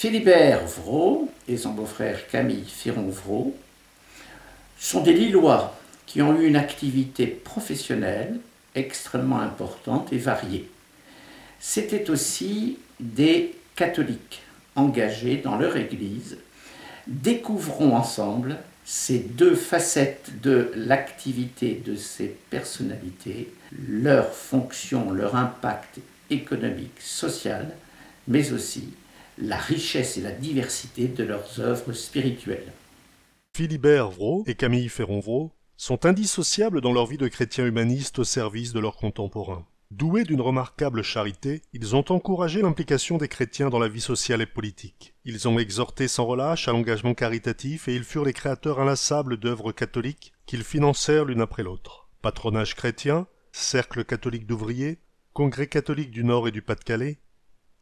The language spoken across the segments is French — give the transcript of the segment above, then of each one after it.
Philibert Vraud et son beau-frère Camille Féron-Vraud sont des Lillois qui ont eu une activité professionnelle extrêmement importante et variée. C'étaient aussi des catholiques engagés dans leur église. Découvrons ensemble ces deux facettes de l'activité de ces personnalités, leur fonction, leur impact économique, social, mais aussi la richesse et la diversité de leurs œuvres spirituelles. Philibert Vraud et Camille Féron-Vraud sont indissociables dans leur vie de chrétiens humanistes au service de leurs contemporains. Doués d'une remarquable charité, ils ont encouragé l'implication des chrétiens dans la vie sociale et politique. Ils ont exhorté sans relâche à l'engagement caritatif et ils furent les créateurs inlassables d'œuvres catholiques qu'ils financèrent l'une après l'autre. Patronage chrétien, cercle catholique d'ouvriers, congrès catholique du Nord et du Pas-de-Calais,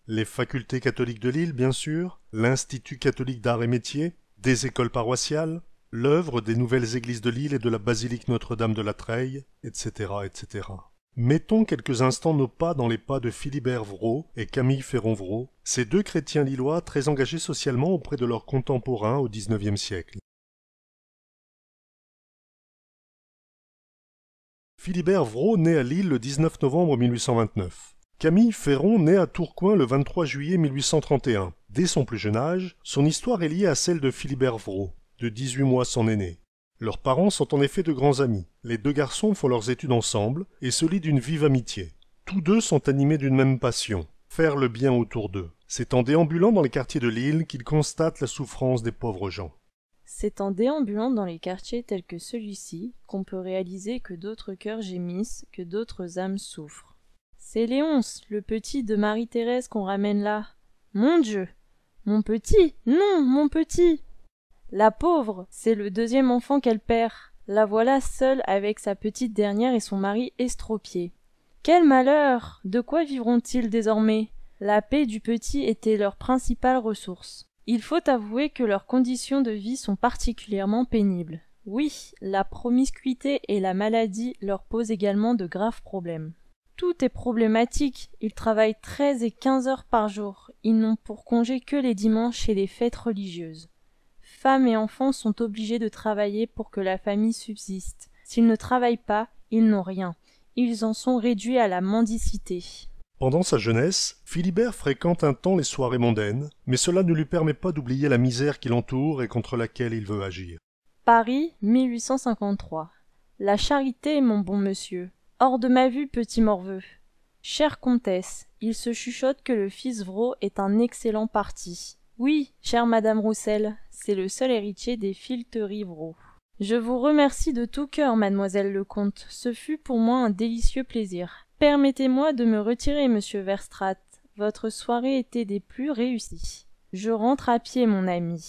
les facultés catholiques de Lille, bien sûr, l'Institut catholique d'arts et métiers, des écoles paroissiales, l'œuvre des nouvelles églises de Lille et de la basilique Notre-Dame de la Treille, etc., etc. Mettons quelques instants nos pas dans les pas de Philibert Vraud et Camille Féron-Vraud, ces deux chrétiens lillois très engagés socialement auprès de leurs contemporains au XIXe siècle. Philibert Vraud naît à Lille le 19 novembre 1829. Camille Féron naît à Tourcoing le 23 juillet 1831. Dès son plus jeune âge, son histoire est liée à celle de Philibert Vraud, de 18 mois son aîné. Leurs parents sont en effet de grands amis. Les deux garçons font leurs études ensemble et se lient d'une vive amitié. Tous deux sont animés d'une même passion, faire le bien autour d'eux. C'est en déambulant dans les quartiers de Lille qu'ils constatent la souffrance des pauvres gens. C'est en déambulant dans les quartiers tels que celui-ci qu'on peut réaliser que d'autres cœurs gémissent, que d'autres âmes souffrent. C'est Léonce, le petit de Marie-Thérèse qu'on ramène là. Mon Dieu! Mon petit! Non, mon petit! La pauvre, c'est le deuxième enfant qu'elle perd. La voilà seule avec sa petite dernière et son mari estropié. Quel malheur! De quoi vivront-ils désormais? La paix du petit était leur principale ressource. Il faut avouer que leurs conditions de vie sont particulièrement pénibles. Oui, la promiscuité et la maladie leur posent également de graves problèmes. Tout est problématique. Ils travaillent 13 et 15 heures par jour. Ils n'ont pour congé que les dimanches et les fêtes religieuses. Femmes et enfants sont obligés de travailler pour que la famille subsiste. S'ils ne travaillent pas, ils n'ont rien. Ils en sont réduits à la mendicité. Pendant sa jeunesse, Philibert fréquente un temps les soirées mondaines, mais cela ne lui permet pas d'oublier la misère qui l'entoure et contre laquelle il veut agir. Paris, 1853. La charité, mon bon monsieur. Hors de ma vue, petit morveux. Chère comtesse, il se chuchote que le fils Vraud est un excellent parti. Oui, chère madame Roussel, c'est le seul héritier des Filteries Vraud. Je vous remercie de tout cœur, mademoiselle le comte. Ce fut pour moi un délicieux plaisir. Permettez-moi de me retirer, monsieur Verstraete. Votre soirée était des plus réussies. Je rentre à pied, mon ami.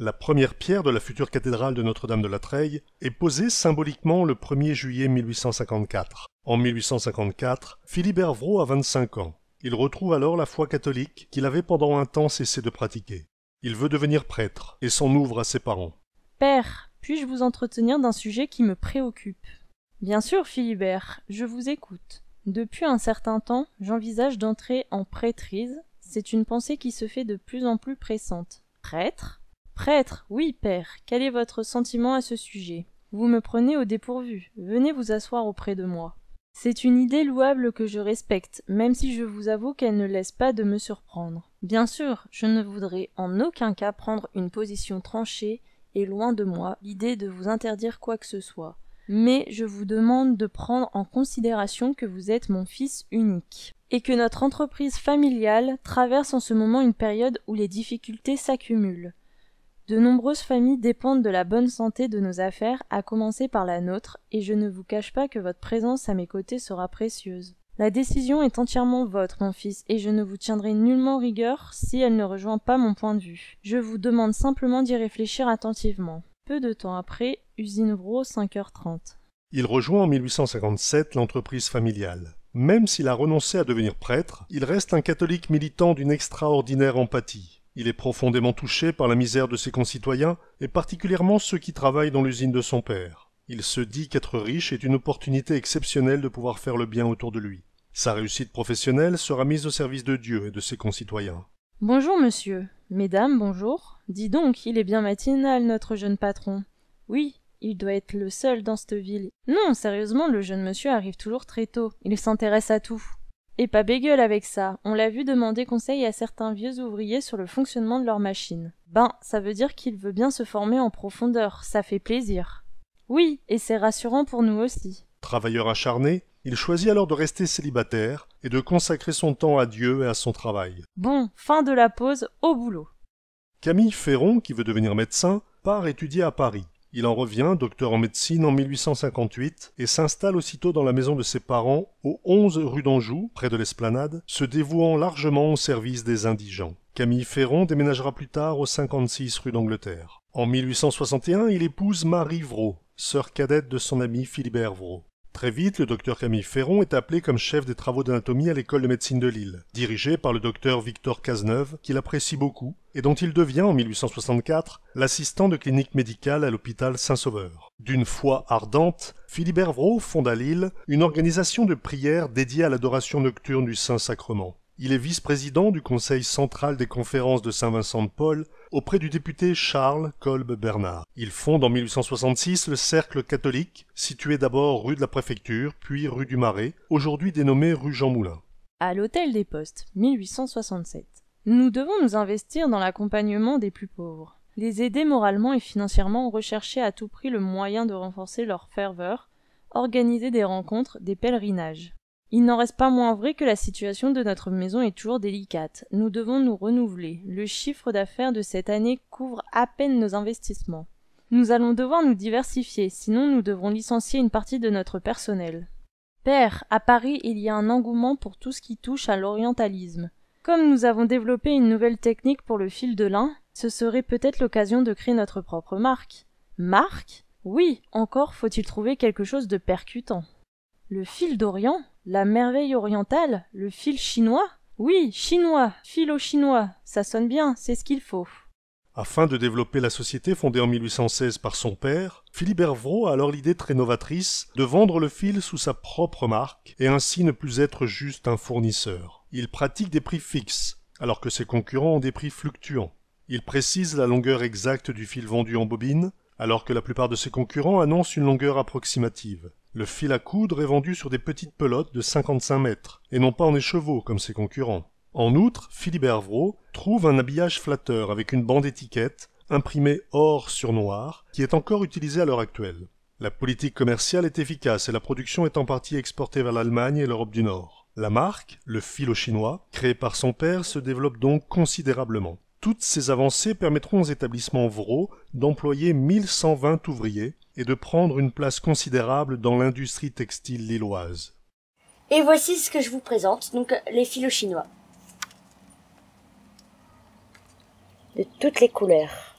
La première pierre de la future cathédrale de Notre-Dame de la Treille est posée symboliquement le 1er juillet 1854. En 1854, Philibert Vraud a 25 ans. Il retrouve alors la foi catholique qu'il avait pendant un temps cessé de pratiquer. Il veut devenir prêtre et s'en ouvre à ses parents. Père, puis-je vous entretenir d'un sujet qui me préoccupe? Bien sûr, Philibert, je vous écoute. Depuis un certain temps, j'envisage d'entrer en prêtrise. C'est une pensée qui se fait de plus en plus pressante. Prêtre? Prêtre, oui, père. Quel est votre sentiment à ce sujet? Vous me prenez au dépourvu. Venez vous asseoir auprès de moi. C'est une idée louable que je respecte, même si je vous avoue qu'elle ne laisse pas de me surprendre. Bien sûr, je ne voudrais en aucun cas prendre une position tranchée et loin de moi l'idée de vous interdire quoi que ce soit. Mais je vous demande de prendre en considération que vous êtes mon fils unique, et que notre entreprise familiale traverse en ce moment une période où les difficultés s'accumulent. De nombreuses familles dépendent de la bonne santé de nos affaires, à commencer par la nôtre, et je ne vous cache pas que votre présence à mes côtés sera précieuse. La décision est entièrement vôtre, mon fils, et je ne vous tiendrai nullement rigueur si elle ne rejoint pas mon point de vue. Je vous demande simplement d'y réfléchir attentivement. Peu de temps après, usine Vraud, 5h30. Il rejoint en 1857 l'entreprise familiale. Même s'il a renoncé à devenir prêtre, il reste un catholique militant d'une extraordinaire empathie. Il est profondément touché par la misère de ses concitoyens, et particulièrement ceux qui travaillent dans l'usine de son père. Il se dit qu'être riche est une opportunité exceptionnelle de pouvoir faire le bien autour de lui. Sa réussite professionnelle sera mise au service de Dieu et de ses concitoyens. Bonjour, monsieur. Mesdames, bonjour. Dis donc, il est bien matinal, notre jeune patron. Oui, il doit être le seul dans cette ville. Non, sérieusement, le jeune monsieur arrive toujours très tôt. Il s'intéresse à tout. Et pas bégueule avec ça. On l'a vu demander conseil à certains vieux ouvriers sur le fonctionnement de leur machine. Ben, ça veut dire qu'il veut bien se former en profondeur. Ça fait plaisir. Oui, et c'est rassurant pour nous aussi. Travailleur acharné, il choisit alors de rester célibataire et de consacrer son temps à Dieu et à son travail. Bon, fin de la pause, au boulot. Camille Ferron, qui veut devenir médecin, part étudier à Paris. Il en revient, docteur en médecine, en 1858 et s'installe aussitôt dans la maison de ses parents, au 11 rue d'Anjou, près de l'Esplanade, se dévouant largement au service des indigents. Camille Ferron déménagera plus tard au 56 rue d'Angleterre. En 1861, il épouse Marie Vraud, sœur cadette de son ami Philibert Vraud. Très vite, le docteur Camille Ferron est appelé comme chef des travaux d'anatomie à l'école de médecine de Lille, dirigé par le docteur Victor Cazeneuve, qu'il apprécie beaucoup, et dont il devient, en 1864, l'assistant de clinique médicale à l'hôpital Saint-Sauveur. D'une foi ardente, Philibert Vraud fonde à Lille une organisation de prière dédiée à l'adoration nocturne du Saint-Sacrement. Il est vice-président du Conseil central des conférences de Saint-Vincent-de-Paul auprès du député Charles Kolb-Bernard. Il fonde en 1866 le Cercle catholique, situé d'abord rue de la Préfecture, puis rue du Marais, aujourd'hui dénommé rue Jean Moulin. À l'Hôtel des Postes, 1867. Nous devons nous investir dans l'accompagnement des plus pauvres, les aider moralement et financièrement, rechercher à tout prix le moyen de renforcer leur ferveur, organiser des rencontres, des pèlerinages. Il n'en reste pas moins vrai que la situation de notre maison est toujours délicate. Nous devons nous renouveler. Le chiffre d'affaires de cette année couvre à peine nos investissements. Nous allons devoir nous diversifier, sinon nous devrons licencier une partie de notre personnel. Père, à Paris, il y a un engouement pour tout ce qui touche à l'orientalisme. Comme nous avons développé une nouvelle technique pour le fil de lin, ce serait peut-être l'occasion de créer notre propre marque. Marque ? Oui, encore faut-il trouver quelque chose de percutant. Le fil d'Orient ? La merveille orientale? Le fil chinois? Oui, chinois, philo-chinois, ça sonne bien, c'est ce qu'il faut. Afin de développer la société fondée en 1816 par son père, Philibert Vraud a alors l'idée très novatrice de vendre le fil sous sa propre marque et ainsi ne plus être juste un fournisseur. Il pratique des prix fixes, alors que ses concurrents ont des prix fluctuants. Il précise la longueur exacte du fil vendu en bobine, alors que la plupart de ses concurrents annoncent une longueur approximative. Le fil à coudre est vendu sur des petites pelotes de 55 mètres, et non pas en écheveau comme ses concurrents. En outre, Philibert Vraud trouve un habillage flatteur avec une bande étiquette, imprimée or sur noir, qui est encore utilisée à l'heure actuelle. La politique commerciale est efficace et la production est en partie exportée vers l'Allemagne et l'Europe du Nord. La marque, le fil chinois, créé par son père, se développe donc considérablement. Toutes ces avancées permettront aux établissements Vraud d'employer 1120 ouvriers et de prendre une place considérable dans l'industrie textile lilloise. Et voici ce que je vous présente, donc les fils chinois. De toutes les couleurs.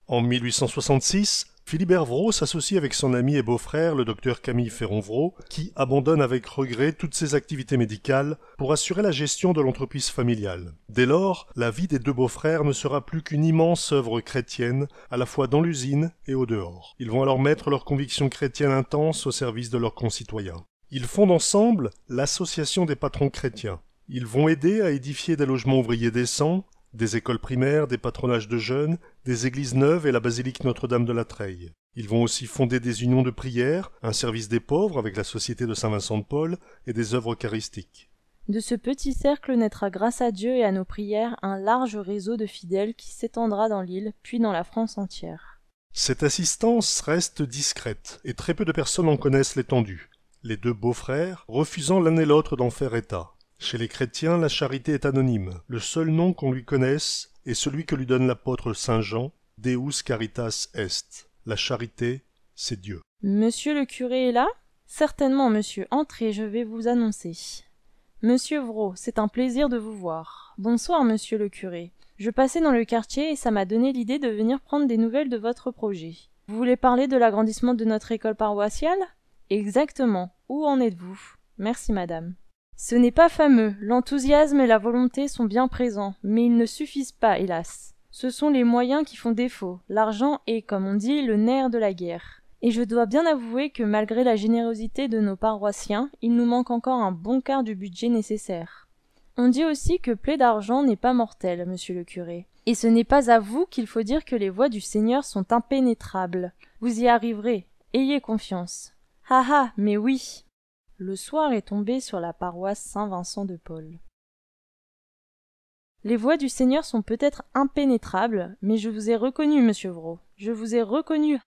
En 1866, Philibert Vraud s'associe avec son ami et beau-frère, le docteur Camille Ferron Vraud, qui abandonne avec regret toutes ses activités médicales pour assurer la gestion de l'entreprise familiale. Dès lors, la vie des deux beaux-frères ne sera plus qu'une immense œuvre chrétienne, à la fois dans l'usine et au dehors. Ils vont alors mettre leurs convictions chrétiennes intenses au service de leurs concitoyens. Ils fondent ensemble l'Association des patrons chrétiens. Ils vont aider à édifier des logements ouvriers décents, des écoles primaires, des patronages de jeunes, des églises neuves et la basilique Notre-Dame de la Treille. Ils vont aussi fonder des unions de prière, un service des pauvres avec la Société de Saint-Vincent-de-Paul et des œuvres eucharistiques. De ce petit cercle naîtra grâce à Dieu et à nos prières un large réseau de fidèles qui s'étendra dans l'île, puis dans la France entière. Cette assistance reste discrète et très peu de personnes en connaissent l'étendue, les deux beaux-frères refusant l'un et l'autre d'en faire état. Chez les chrétiens, la charité est anonyme. Le seul nom qu'on lui connaisse est celui que lui donne l'apôtre Saint Jean, Deus caritas est. La charité, c'est Dieu. Monsieur le curé est là? Certainement, monsieur. Entrez, je vais vous annoncer. Monsieur Vraud, c'est un plaisir de vous voir. Bonsoir, monsieur le curé. Je passais dans le quartier et ça m'a donné l'idée de venir prendre des nouvelles de votre projet. Vous voulez parler de l'agrandissement de notre école paroissiale? Exactement. Où en êtes-vous? Merci, madame. Ce n'est pas fameux, l'enthousiasme et la volonté sont bien présents, mais ils ne suffisent pas, hélas. Ce sont les moyens qui font défaut, l'argent est, comme on dit, le nerf de la guerre. Et je dois bien avouer que malgré la générosité de nos paroissiens, il nous manque encore un bon quart du budget nécessaire. On dit aussi que plaie d'argent n'est pas mortelle, monsieur le curé. Et ce n'est pas à vous qu'il faut dire que les voies du Seigneur sont impénétrables. Vous y arriverez, ayez confiance. Ah ah, mais oui. Le soir est tombé sur la paroisse Saint-Vincent de Paul. Les voies du Seigneur sont peut-être impénétrables, mais je vous ai reconnu, monsieur Vraud. Je vous ai reconnu.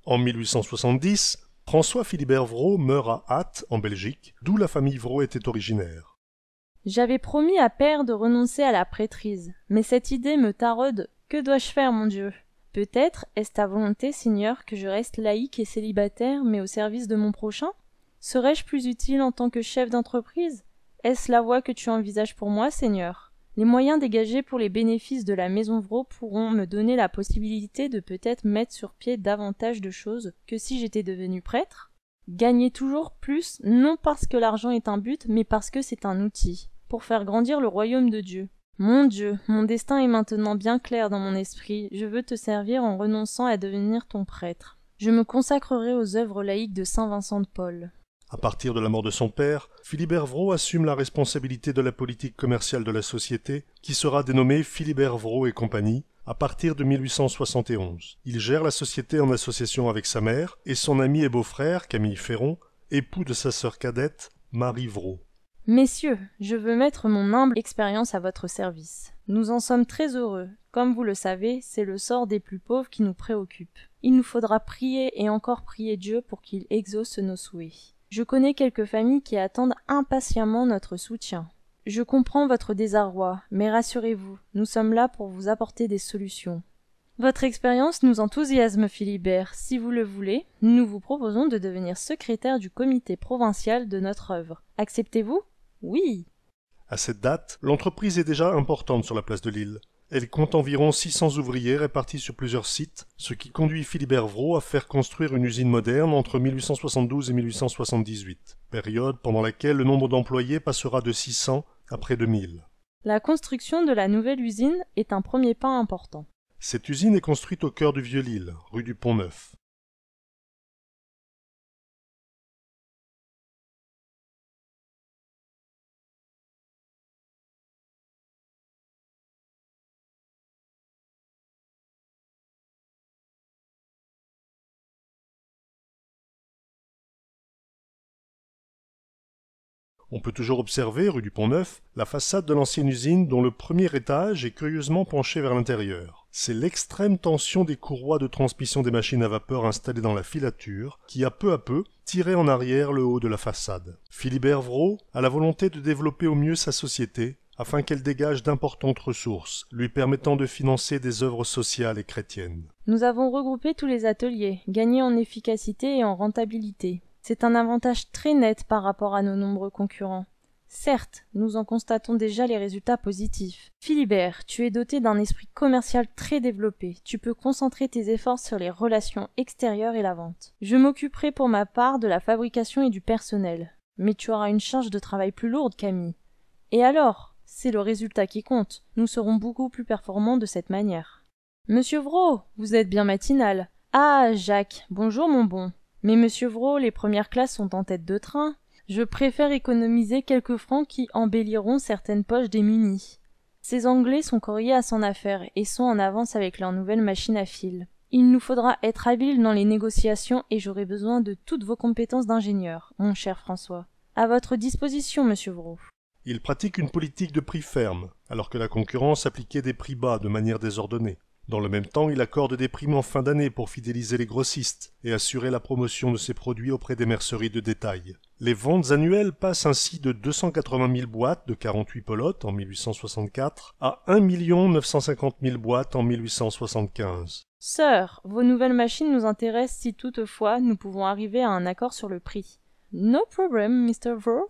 En 1870, François Philibert Vraud meurt à Ath, en Belgique, d'où la famille Vraud était originaire. J'avais promis à Père de renoncer à la prêtrise, mais cette idée me taraude. Que dois-je faire, mon Dieu? Peut-être est-ce ta volonté, Seigneur, que je reste laïque et célibataire, mais au service de mon prochain? Serais-je plus utile en tant que chef d'entreprise? Est-ce la voie que tu envisages pour moi, Seigneur? Les moyens dégagés pour les bénéfices de la maison Vraud pourront me donner la possibilité de peut-être mettre sur pied davantage de choses que si j'étais devenu prêtre? Gagner toujours plus, non parce que l'argent est un but, mais parce que c'est un outil, pour faire grandir le royaume de Dieu. Mon Dieu, mon destin est maintenant bien clair dans mon esprit, je veux te servir en renonçant à devenir ton prêtre. Je me consacrerai aux œuvres laïques de Saint Vincent de Paul. À partir de la mort de son père, Philibert Vraud assume la responsabilité de la politique commerciale de la société, qui sera dénommée Philibert Vraud et compagnie, à partir de 1871. Il gère la société en association avec sa mère et son ami et beau-frère, Camille Ferron, époux de sa sœur cadette, Marie Vraud. Messieurs, je veux mettre mon humble expérience à votre service. Nous en sommes très heureux. Comme vous le savez, c'est le sort des plus pauvres qui nous préoccupe. Il nous faudra prier et encore prier Dieu pour qu'il exauce nos souhaits. Je connais quelques familles qui attendent impatiemment notre soutien. Je comprends votre désarroi, mais rassurez-vous, nous sommes là pour vous apporter des solutions. Votre expérience nous enthousiasme, Philibert. Si vous le voulez, nous vous proposons de devenir secrétaire du comité provincial de notre œuvre. Acceptez-vous? Oui. À cette date, l'entreprise est déjà importante sur la place de Lille. Elle compte environ 600 ouvriers répartis sur plusieurs sites, ce qui conduit Philibert Vraud à faire construire une usine moderne entre 1872 et 1878, période pendant laquelle le nombre d'employés passera de 600 à près de 1000. La construction de la nouvelle usine est un premier pas important. Cette usine est construite au cœur du Vieux-Lille, rue du Pont-Neuf. On peut toujours observer, rue du Pont-Neuf, la façade de l'ancienne usine dont le premier étage est curieusement penché vers l'intérieur. C'est l'extrême tension des courroies de transmission des machines à vapeur installées dans la filature qui a peu à peu tiré en arrière le haut de la façade. Philibert Vraud a la volonté de développer au mieux sa société afin qu'elle dégage d'importantes ressources, lui permettant de financer des œuvres sociales et chrétiennes. Nous avons regroupé tous les ateliers, gagné en efficacité et en rentabilité. C'est un avantage très net par rapport à nos nombreux concurrents. Certes, nous en constatons déjà les résultats positifs. Philibert, tu es doté d'un esprit commercial très développé. Tu peux concentrer tes efforts sur les relations extérieures et la vente. Je m'occuperai pour ma part de la fabrication et du personnel. Mais tu auras une charge de travail plus lourde, Camille. Et alors, c'est le résultat qui compte. Nous serons beaucoup plus performants de cette manière. Monsieur Vraud, vous êtes bien matinal. Ah, Jacques, bonjour mon bon. Mais monsieur Vraud, les premières classes sont en tête de train. Je préfère économiser quelques francs qui embelliront certaines poches démunies. Ces Anglais sont courriers à son affaire et sont en avance avec leur nouvelle machine à fil. Il nous faudra être habiles dans les négociations et j'aurai besoin de toutes vos compétences d'ingénieur, mon cher François. À votre disposition, monsieur Vraud. Il pratique une politique de prix ferme, alors que la concurrence appliquait des prix bas de manière désordonnée. Dans le même temps, il accorde des primes en fin d'année pour fidéliser les grossistes et assurer la promotion de ses produits auprès des merceries de détail. Les ventes annuelles passent ainsi de 280 000 boîtes de 48 pelotes en 1864 à 1 950 000 boîtes en 1875. Sir, vos nouvelles machines nous intéressent si toutefois nous pouvons arriver à un accord sur le prix. No problem, Mr. Vraud.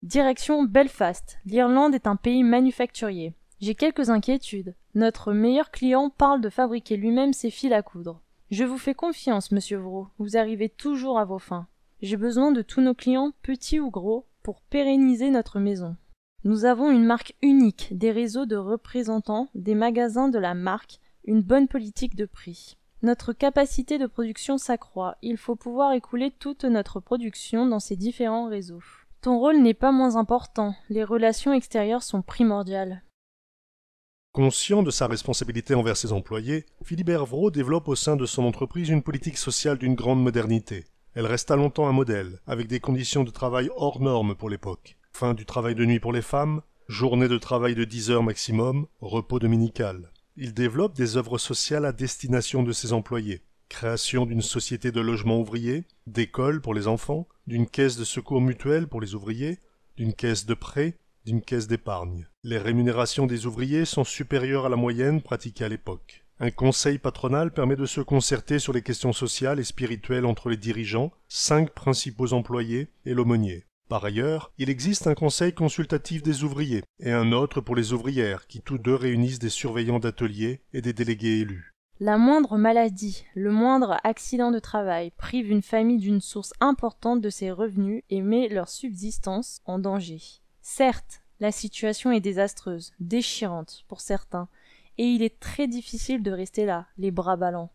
Direction Belfast. L'Irlande est un pays manufacturier. J'ai quelques inquiétudes. Notre meilleur client parle de fabriquer lui-même ses fils à coudre. Je vous fais confiance, monsieur Vraud. Vous arrivez toujours à vos fins. J'ai besoin de tous nos clients, petits ou gros, pour pérenniser notre maison. Nous avons une marque unique, des réseaux de représentants, des magasins de la marque, une bonne politique de prix. Notre capacité de production s'accroît. Il faut pouvoir écouler toute notre production dans ces différents réseaux. Ton rôle n'est pas moins important, les relations extérieures sont primordiales. Conscient de sa responsabilité envers ses employés, Philibert Vraud développe au sein de son entreprise une politique sociale d'une grande modernité. Elle resta longtemps un modèle, avec des conditions de travail hors normes pour l'époque. Fin du travail de nuit pour les femmes, journée de travail de 10 heures maximum, repos dominical. Il développe des œuvres sociales à destination de ses employés. Création d'une société de logement ouvrier, d'écoles pour les enfants, d'une caisse de secours mutuel pour les ouvriers, d'une caisse de prêt, d'une caisse d'épargne. Les rémunérations des ouvriers sont supérieures à la moyenne pratiquée à l'époque. Un conseil patronal permet de se concerter sur les questions sociales et spirituelles entre les dirigeants, 5 principaux employés et l'aumônier. Par ailleurs, il existe un conseil consultatif des ouvriers et un autre pour les ouvrières qui tous deux réunissent des surveillants d'ateliers et des délégués élus. La moindre maladie, le moindre accident de travail prive une famille d'une source importante de ses revenus et met leur subsistance en danger. Certes, la situation est désastreuse, déchirante pour certains, et il est très difficile de rester là, les bras ballants.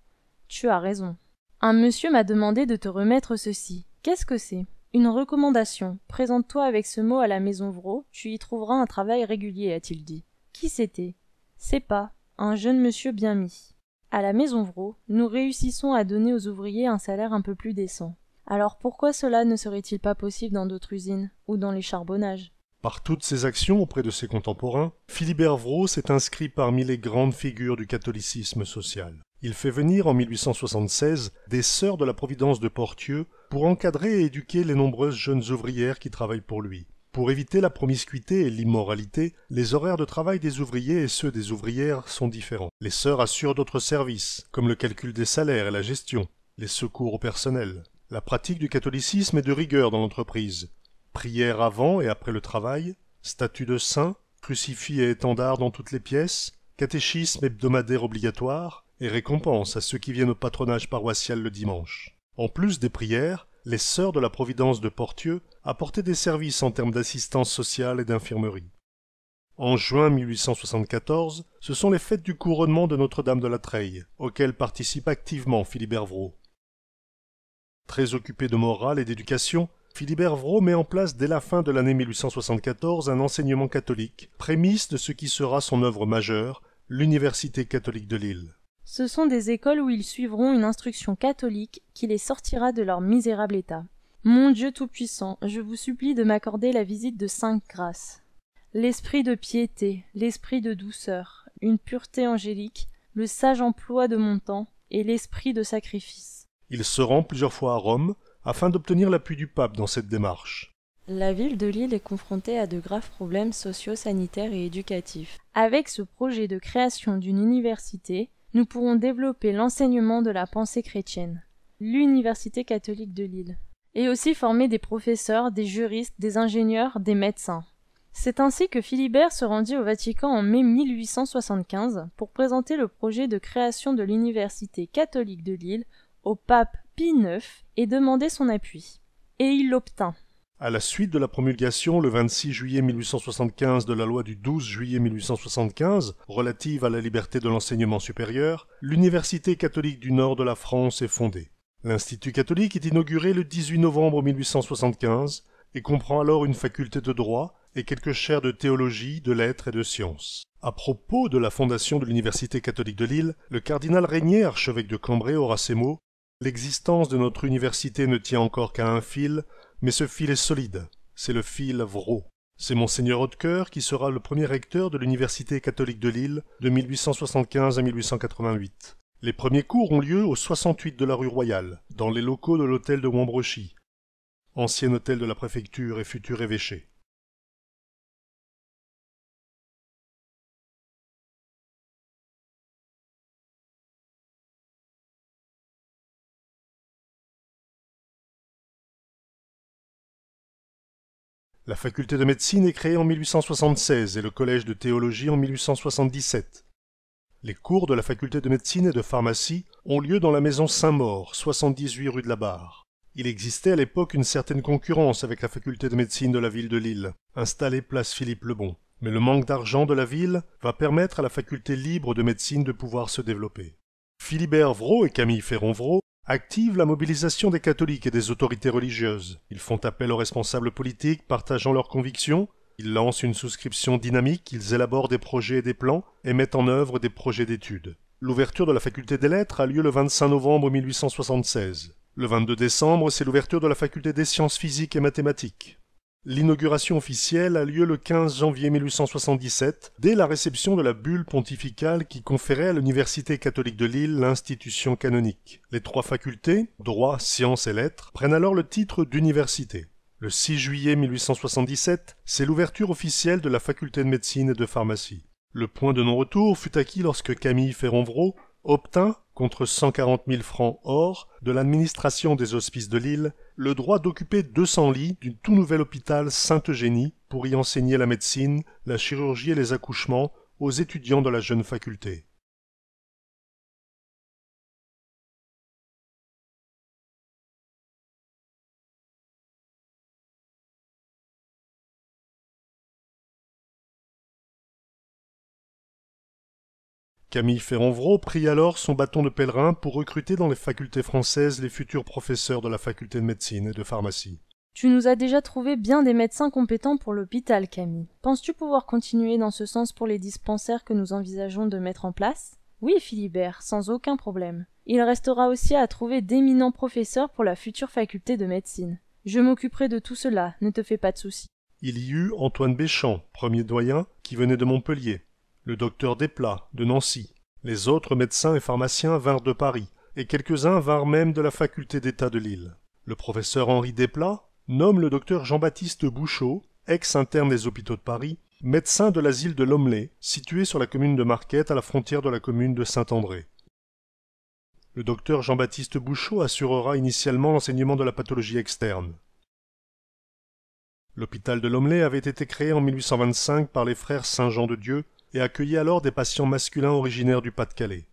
Tu as raison. Un monsieur m'a demandé de te remettre ceci. Qu'est-ce que c'est ? Une recommandation. Présente-toi avec ce mot à la maison Vraud, tu y trouveras un travail régulier, a-t-il dit. Qui c'était ? C'est pas, un jeune monsieur bien mis. À la maison Vraud, nous réussissons à donner aux ouvriers un salaire un peu plus décent. Alors pourquoi cela ne serait-il pas possible dans d'autres usines, ou dans les charbonnages ? Par toutes ses actions auprès de ses contemporains, Philibert Vraud s'est inscrit parmi les grandes figures du catholicisme social. Il fait venir en 1876 des sœurs de la Providence de Portieux pour encadrer et éduquer les nombreuses jeunes ouvrières qui travaillent pour lui. Pour éviter la promiscuité et l'immoralité, les horaires de travail des ouvriers et ceux des ouvrières sont différents. Les sœurs assurent d'autres services, comme le calcul des salaires et la gestion, les secours au personnel. La pratique du catholicisme est de rigueur dans l'entreprise. Prière avant et après le travail, statut de saint, crucifix et étendard dans toutes les pièces, catéchisme hebdomadaire obligatoire et récompense à ceux qui viennent au patronage paroissial le dimanche. En plus des prières, les sœurs de la Providence de Portieux apportaient des services en termes d'assistance sociale et d'infirmerie. En juin 1874, ce sont les fêtes du couronnement de Notre-Dame de la Treille, auxquelles participe activement Philibert Vraud. Très occupé de morale et d'éducation, Philibert Vraud met en place dès la fin de l'année 1874 un enseignement catholique, prémisse de ce qui sera son œuvre majeure, l'Université catholique de Lille. Ce sont des écoles où ils suivront une instruction catholique qui les sortira de leur misérable état. Mon Dieu Tout-Puissant, je vous supplie de m'accorder la visite de 5 grâces. L'esprit de piété, l'esprit de douceur, une pureté angélique, le sage emploi de mon temps et l'esprit de sacrifice. Il se rend plusieurs fois à Rome afin d'obtenir l'appui du pape dans cette démarche. La ville de Lille est confrontée à de graves problèmes socio-sanitaires et éducatifs. Avec ce projet de création d'une université, nous pourrons développer l'enseignement de la pensée chrétienne, l'Université catholique de Lille, et aussi former des professeurs, des juristes, des ingénieurs, des médecins. C'est ainsi que Philibert se rendit au Vatican en mai 1875 pour présenter le projet de création de l'Université catholique de Lille au pape Pie IX et demander son appui. Et il l'obtint. À la suite de la promulgation le 26 juillet 1875 de la loi du 12 juillet 1875 relative à la liberté de l'enseignement supérieur, l'Université catholique du Nord de la France est fondée. L'Institut catholique est inauguré le 18 novembre 1875 et comprend alors une faculté de droit et quelques chaires de théologie, de lettres et de sciences. À propos de la fondation de l'Université catholique de Lille, le cardinal Régnier, archevêque de Cambrai, aura ces mots : « L'existence de notre université ne tient encore qu'à un fil, mais ce fil est solide, c'est le fil Vraud. C'est Monseigneur Hautecoeur qui sera le premier recteur de l'Université catholique de Lille de 1875 à 1888. Les premiers cours ont lieu au 68 de la rue Royale, dans les locaux de l'hôtel de Wambrochy, ancien hôtel de la préfecture et futur évêché. La faculté de médecine est créée en 1876 et le collège de théologie en 1877. Les cours de la faculté de médecine et de pharmacie ont lieu dans la maison Saint-Maur, 78 rue de la Barre. Il existait à l'époque une certaine concurrence avec la faculté de médecine de la ville de Lille, installée place Philippe-le-Bon. Mais le manque d'argent de la ville va permettre à la faculté libre de médecine de pouvoir se développer. Philibert Vraud et Camille Féron-Vraud activent la mobilisation des catholiques et des autorités religieuses. Ils font appel aux responsables politiques partageant leurs convictions. Ils lancent une souscription dynamique, ils élaborent des projets et des plans et mettent en œuvre des projets d'études. L'ouverture de la faculté des lettres a lieu le 25 novembre 1876. Le 22 décembre, c'est l'ouverture de la faculté des sciences physiques et mathématiques. L'inauguration officielle a lieu le 15 janvier 1877, dès la réception de la bulle pontificale qui conférait à l'Université catholique de Lille l'institution canonique. Les 3 facultés, droit, sciences et lettres, prennent alors le titre d'université. Le 6 juillet 1877, c'est l'ouverture officielle de la faculté de médecine et de pharmacie. Le point de non-retour fut acquis lorsque Camille Féronvreau obtint, contre 140 000 francs or, de l'administration des hospices de Lille, le droit d'occuper 200 lits du tout nouvel hôpital Sainte-Eugénie pour y enseigner la médecine, la chirurgie et les accouchements aux étudiants de la jeune faculté. Camille Féronvreau prit alors son bâton de pèlerin pour recruter dans les facultés françaises les futurs professeurs de la faculté de médecine et de pharmacie. Tu nous as déjà trouvé bien des médecins compétents pour l'hôpital, Camille. Penses-tu pouvoir continuer dans ce sens pour les dispensaires que nous envisageons de mettre en place? Oui, Philibert, sans aucun problème. Il restera aussi à trouver d'éminents professeurs pour la future faculté de médecine. Je m'occuperai de tout cela, ne te fais pas de soucis. Il y eut Antoine Béchamp, premier doyen, qui venait de Montpellier, le docteur Desplat, de Nancy. Les autres médecins et pharmaciens vinrent de Paris, et quelques-uns vinrent même de la faculté d'État de Lille. Le professeur Henri Desplat nomme le docteur Jean-Baptiste Bouchot, ex-interne des hôpitaux de Paris, médecin de l'asile de Lomelay, situé sur la commune de Marquette à la frontière de la commune de Saint-André. Le docteur Jean-Baptiste Bouchot assurera initialement l'enseignement de la pathologie externe. L'hôpital de Lomelay avait été créé en 1825 par les frères Saint-Jean-de-Dieu et accueillait alors des patients masculins originaires du Pas-de-Calais.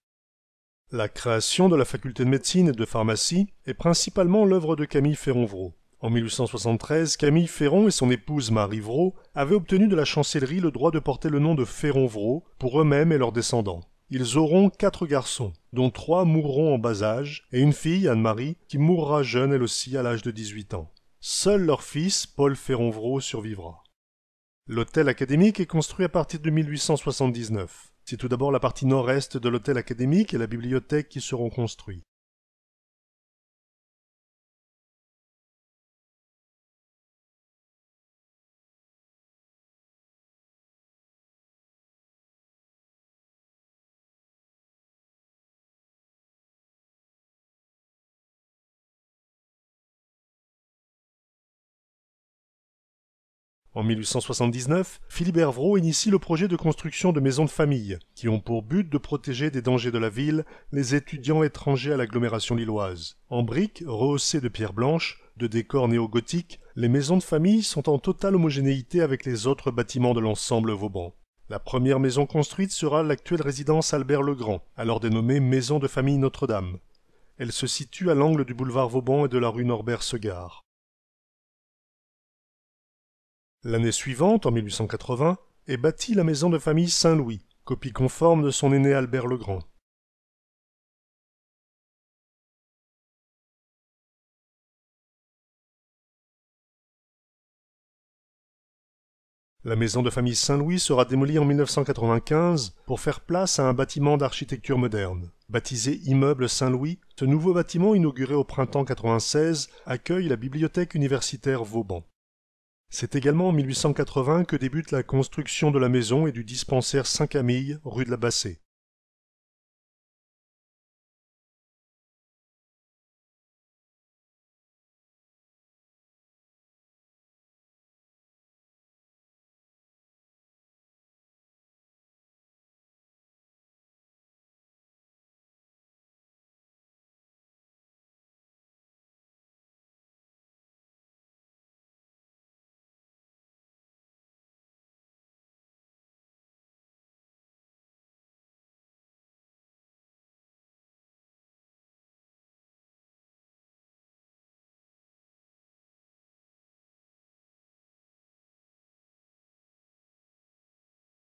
La création de la faculté de médecine et de pharmacie est principalement l'œuvre de Camille Féronvreau. En 1873, Camille Féron et son épouse Marie Vraud avaient obtenu de la chancellerie le droit de porter le nom de Féronvreau pour eux-mêmes et leurs descendants. Ils auront 4 garçons, dont 3 mourront en bas âge, et une fille, Anne-Marie, qui mourra jeune elle aussi à l'âge de 18 ans. Seul leur fils, Paul Féronvreau, survivra. L'hôtel académique est construit à partir de 1879. C'est tout d'abord la partie nord-est de l'hôtel académique et la bibliothèque qui seront construits. En 1879, Philibert Vraud initie le projet de construction de maisons de famille, qui ont pour but de protéger des dangers de la ville les étudiants étrangers à l'agglomération lilloise. En briques, rehaussées de pierre blanche, de décors néo-gothiques, les maisons de famille sont en totale homogénéité avec les autres bâtiments de l'ensemble Vauban. La première maison construite sera l'actuelle résidence Albert Legrand, alors dénommée Maison de famille Notre-Dame. Elle se situe à l'angle du boulevard Vauban et de la rue Norbert-Segard. L'année suivante, en 1880, est bâtie la maison de famille Saint-Louis, copie conforme de son aîné Albert Legrand. La maison de famille Saint-Louis sera démolie en 1995 pour faire place à un bâtiment d'architecture moderne. Baptisé Immeuble Saint-Louis, ce nouveau bâtiment inauguré au printemps 1996 accueille la bibliothèque universitaire Vauban. C'est également en 1880 que débute la construction de la maison et du dispensaire Saint-Camille, rue de la Bassée.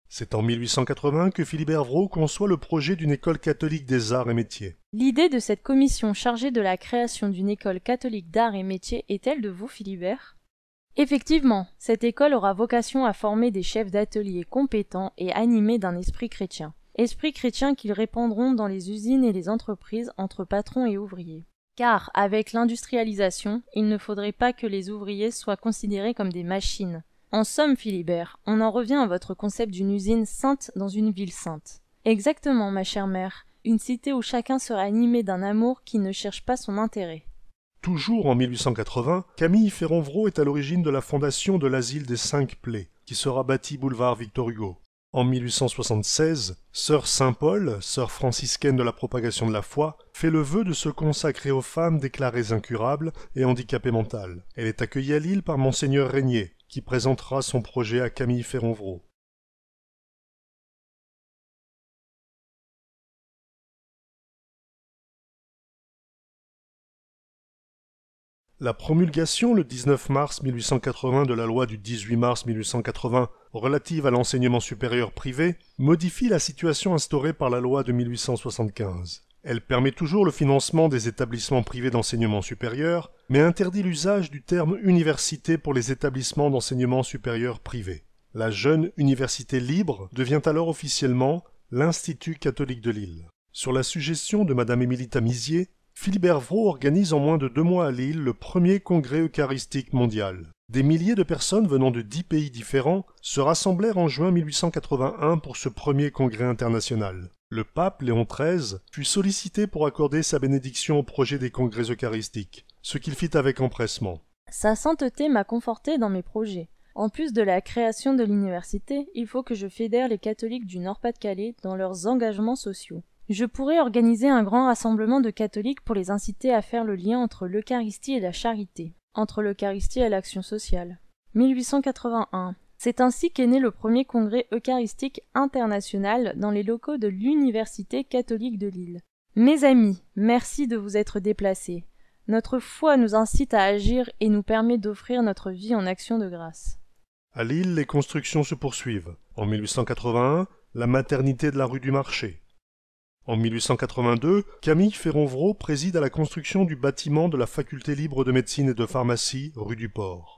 C'est en 1880 que Philibert Vrault conçoit le projet d'une école catholique des arts et métiers. L'idée de cette commission chargée de la création d'une école catholique d'arts et métiers est-elle de vous, Philibert? Effectivement, cette école aura vocation à former des chefs d'atelier compétents et animés d'un esprit chrétien. Esprit chrétien qu'ils répandront dans les usines et les entreprises entre patrons et ouvriers. Car, avec l'industrialisation, il ne faudrait pas que les ouvriers soient considérés comme des machines. En somme, Philibert, on en revient à votre concept d'une usine sainte dans une ville sainte. Exactement, ma chère mère, une cité où chacun sera animé d'un amour qui ne cherche pas son intérêt. Toujours en 1880, Camille Ferron-Vrault est à l'origine de la fondation de l'asile des 5 Plaies, qui sera bâti boulevard Victor Hugo. En 1876, sœur Saint-Paul, sœur franciscaine de la propagation de la foi, fait le vœu de se consacrer aux femmes déclarées incurables et handicapées mentales. Elle est accueillie à Lille par Monseigneur Régnier, qui présentera son projet à Camille Ferron-Vrault. La promulgation le 19 mars 1880 de la loi du 18 mars 1880 relative à l'enseignement supérieur privé modifie la situation instaurée par la loi de 1875. Elle permet toujours le financement des établissements privés d'enseignement supérieur, mais interdit l'usage du terme université pour les établissements d'enseignement supérieur privés. La jeune université libre devient alors officiellement l'Institut catholique de Lille. Sur la suggestion de Madame Émilie Tamisier, Philibert Vrault organise en moins de 2 mois à Lille le premier congrès eucharistique mondial. Des milliers de personnes venant de 10 pays différents se rassemblèrent en juin 1881 pour ce premier congrès international. Le pape Léon XIII fut sollicité pour accorder sa bénédiction au projet des congrès eucharistiques, ce qu'il fit avec empressement. Sa sainteté m'a conforté dans mes projets. En plus de la création de l'université, il faut que je fédère les catholiques du Nord-Pas-de-Calais dans leurs engagements sociaux. Je pourrais organiser un grand rassemblement de catholiques pour les inciter à faire le lien entre l'Eucharistie et la charité, entre l'Eucharistie et l'action sociale. 1881. C'est ainsi qu'est né le premier congrès eucharistique international dans les locaux de l'Université catholique de Lille. Mes amis, merci de vous être déplacés. Notre foi nous incite à agir et nous permet d'offrir notre vie en action de grâce. À Lille, les constructions se poursuivent. En 1881, la maternité de la rue du Marché. En 1882, Camille Ferron-Vrault préside à la construction du bâtiment de la Faculté libre de médecine et de pharmacie, rue du Port.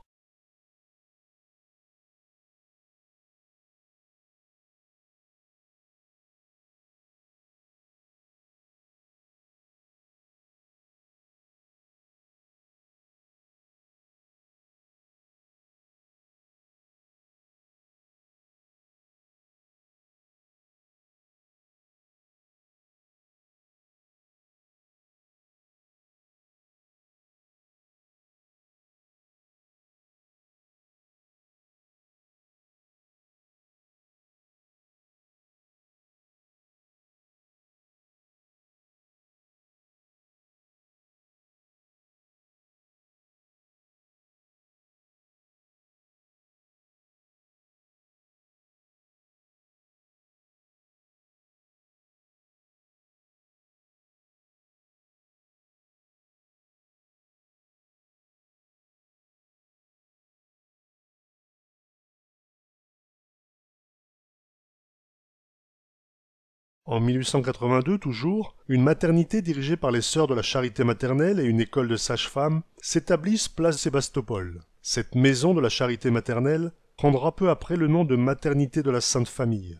En 1882 toujours, une maternité dirigée par les Sœurs de la Charité maternelle et une école de sages-femmes s'établissent place Sébastopol. Cette maison de la Charité maternelle prendra peu après le nom de Maternité de la Sainte Famille.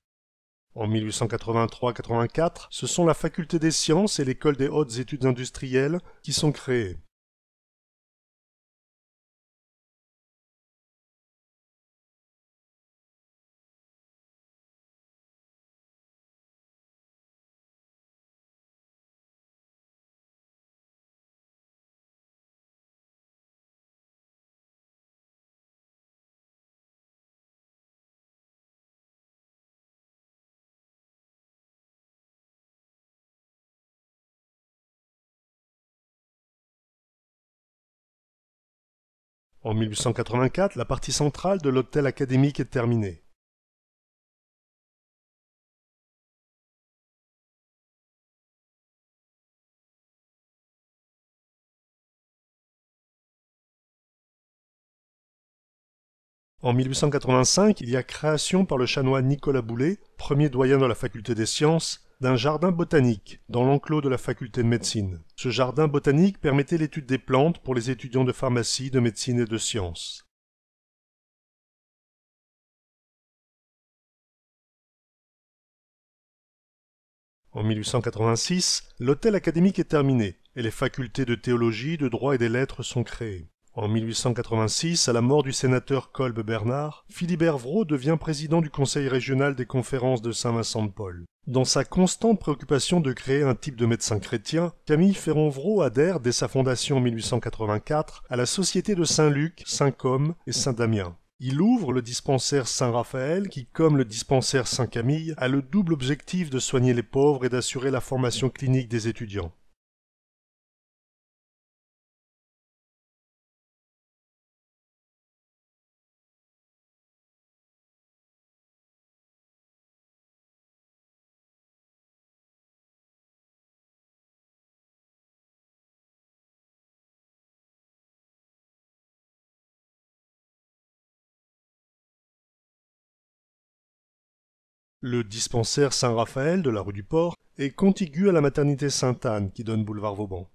En 1883-84, ce sont la Faculté des sciences et l'École des hautes études industrielles qui sont créées. En 1884, la partie centrale de l'hôtel académique est terminée. En En 1885, il y a création par le chanoine Nicolas Boullé, premier doyen de la faculté des sciences, d'un jardin botanique dans l'enclos de la faculté de médecine. Ce jardin botanique permettait l'étude des plantes pour les étudiants de pharmacie, de médecine et de sciences. En 1886, l'hôtel académique est terminé et les facultés de théologie, de droit et des lettres sont créées. En 1886, à la mort du sénateur Kolbe Bernard, Philibert Vraud devient président du conseil régional des conférences de Saint-Vincent-de-Paul. Dans sa constante préoccupation de créer un type de médecin chrétien, Camille Féron-Vraud adhère dès sa fondation en 1884 à la Société de Saint-Luc, Saint-Côme et Saint-Damien. Il ouvre le dispensaire Saint-Raphaël qui, comme le dispensaire Saint-Camille, a le double objectif de soigner les pauvres et d'assurer la formation clinique des étudiants. Le dispensaire Saint-Raphaël de la rue du Port est contigu à la maternité Sainte-Anne qui donne boulevard Vauban.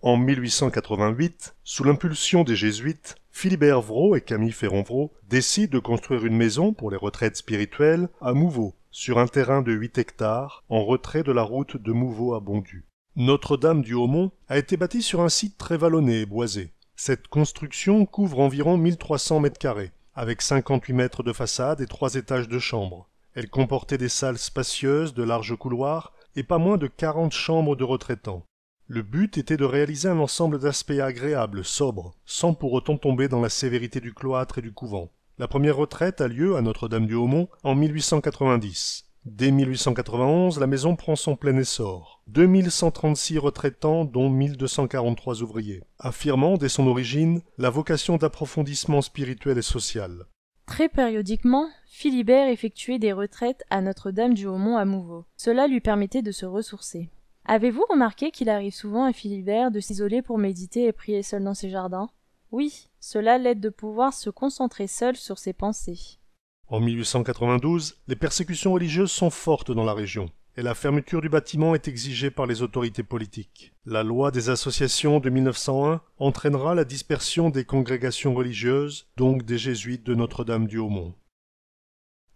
En 1888, sous l'impulsion des jésuites, Philibert Vraud et Camille Féron-Vraud décident de construire une maison pour les retraites spirituelles à Mouveau, sur un terrain de 8 hectares, en retrait de la route de Mouveau à Bondu. Notre-Dame du Haut-Mont a été bâtie sur un site très vallonné et boisé. Cette construction couvre environ 1300 mètres carrés, avec 58 mètres de façade et 3 étages de chambres. Elle comportait des salles spacieuses, de larges couloirs et pas moins de 40 chambres de retraitants. Le but était de réaliser un ensemble d'aspects agréables, sobres, sans pour autant tomber dans la sévérité du cloître et du couvent. La première retraite a lieu à Notre-Dame-du-Haut-Mont en 1890. Dès 1891, la maison prend son plein essor. 2136 retraitants, dont 1243 ouvriers, affirmant dès son origine la vocation d'approfondissement spirituel et social. Très périodiquement, Philibert effectuait des retraites à Notre-Dame-du-Haut-Mont à Mouveau. Cela lui permettait de se ressourcer. Avez-vous remarqué qu'il arrive souvent à Philibert de s'isoler pour méditer et prier seul dans ses jardins? Oui, cela l'aide de pouvoir se concentrer seul sur ses pensées. En 1892, les persécutions religieuses sont fortes dans la région, et la fermeture du bâtiment est exigée par les autorités politiques. La loi des associations de 1901 entraînera la dispersion des congrégations religieuses, donc des jésuites de Notre-Dame-du-Haut-Mont.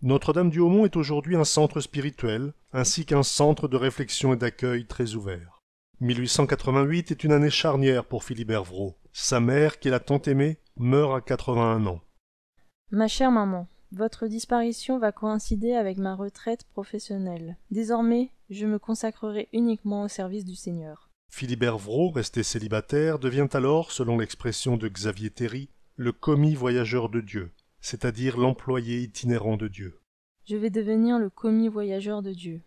Notre-Dame-du-Haut-Mont est aujourd'hui un centre spirituel, ainsi qu'un centre de réflexion et d'accueil très ouvert. 1888 est une année charnière pour Philibert Vraud. Sa mère, qui l'a tant aimé, meurt à 81 ans. Ma chère maman, votre disparition va coïncider avec ma retraite professionnelle. Désormais, je me consacrerai uniquement au service du Seigneur. Philibert Vraud, resté célibataire, devient alors, selon l'expression de Xavier Théry, le commis voyageur de Dieu, c'est-à-dire l'employé itinérant de Dieu. Je vais devenir le commis voyageur de Dieu.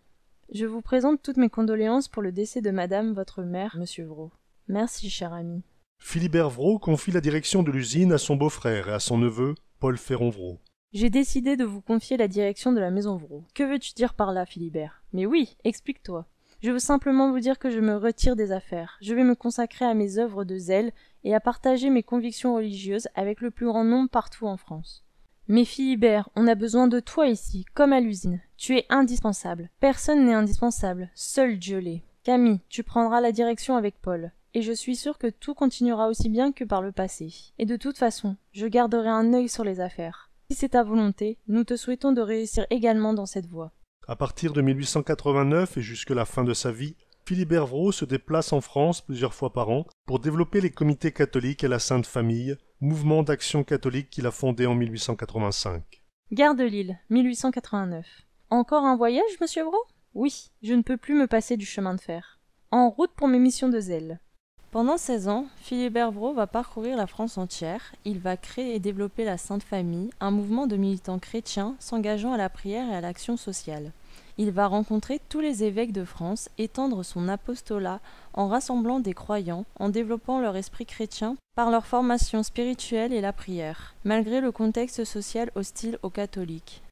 Je vous présente toutes mes condoléances pour le décès de madame, votre mère, monsieur Vraud. Merci, cher ami. Philibert Vraud confie la direction de l'usine à son beau-frère et à son neveu, Paul Féron-Vraud. J'ai décidé de vous confier la direction de la maison Vraud. Que veux-tu dire par là, Philibert? Mais oui, explique-toi. Je veux simplement vous dire que je me retire des affaires. Je vais me consacrer à mes œuvres de zèle et à partager mes convictions religieuses avec le plus grand nombre partout en France. Mais Philibert, on a besoin de toi ici, comme à l'usine. Tu es indispensable. Personne n'est indispensable. Seul Dieu l'est. Camille, tu prendras la direction avec Paul. Et je suis sûre que tout continuera aussi bien que par le passé. Et de toute façon, je garderai un œil sur les affaires. Si c'est ta volonté, nous te souhaitons de réussir également dans cette voie. À partir de 1889 et jusque la fin de sa vie, Philibert Vraud se déplace en France plusieurs fois par an pour développer les comités catholiques et la Sainte Famille, mouvement d'action catholique qu'il a fondé en 1885. Gare de Lille, 1889. Encore un voyage, monsieur Vraud? Oui, je ne peux plus me passer du chemin de fer. En route pour mes missions de zèle. Pendant 16 ans, Philibert Vraud va parcourir la France entière. Il va créer et développer la Sainte Famille, un mouvement de militants chrétiens s'engageant à la prière et à l'action sociale. Il va rencontrer tous les évêques de France, étendre son apostolat en rassemblant des croyants, en développant leur esprit chrétien par leur formation spirituelle et la prière, malgré le contexte social hostile aux catholiques.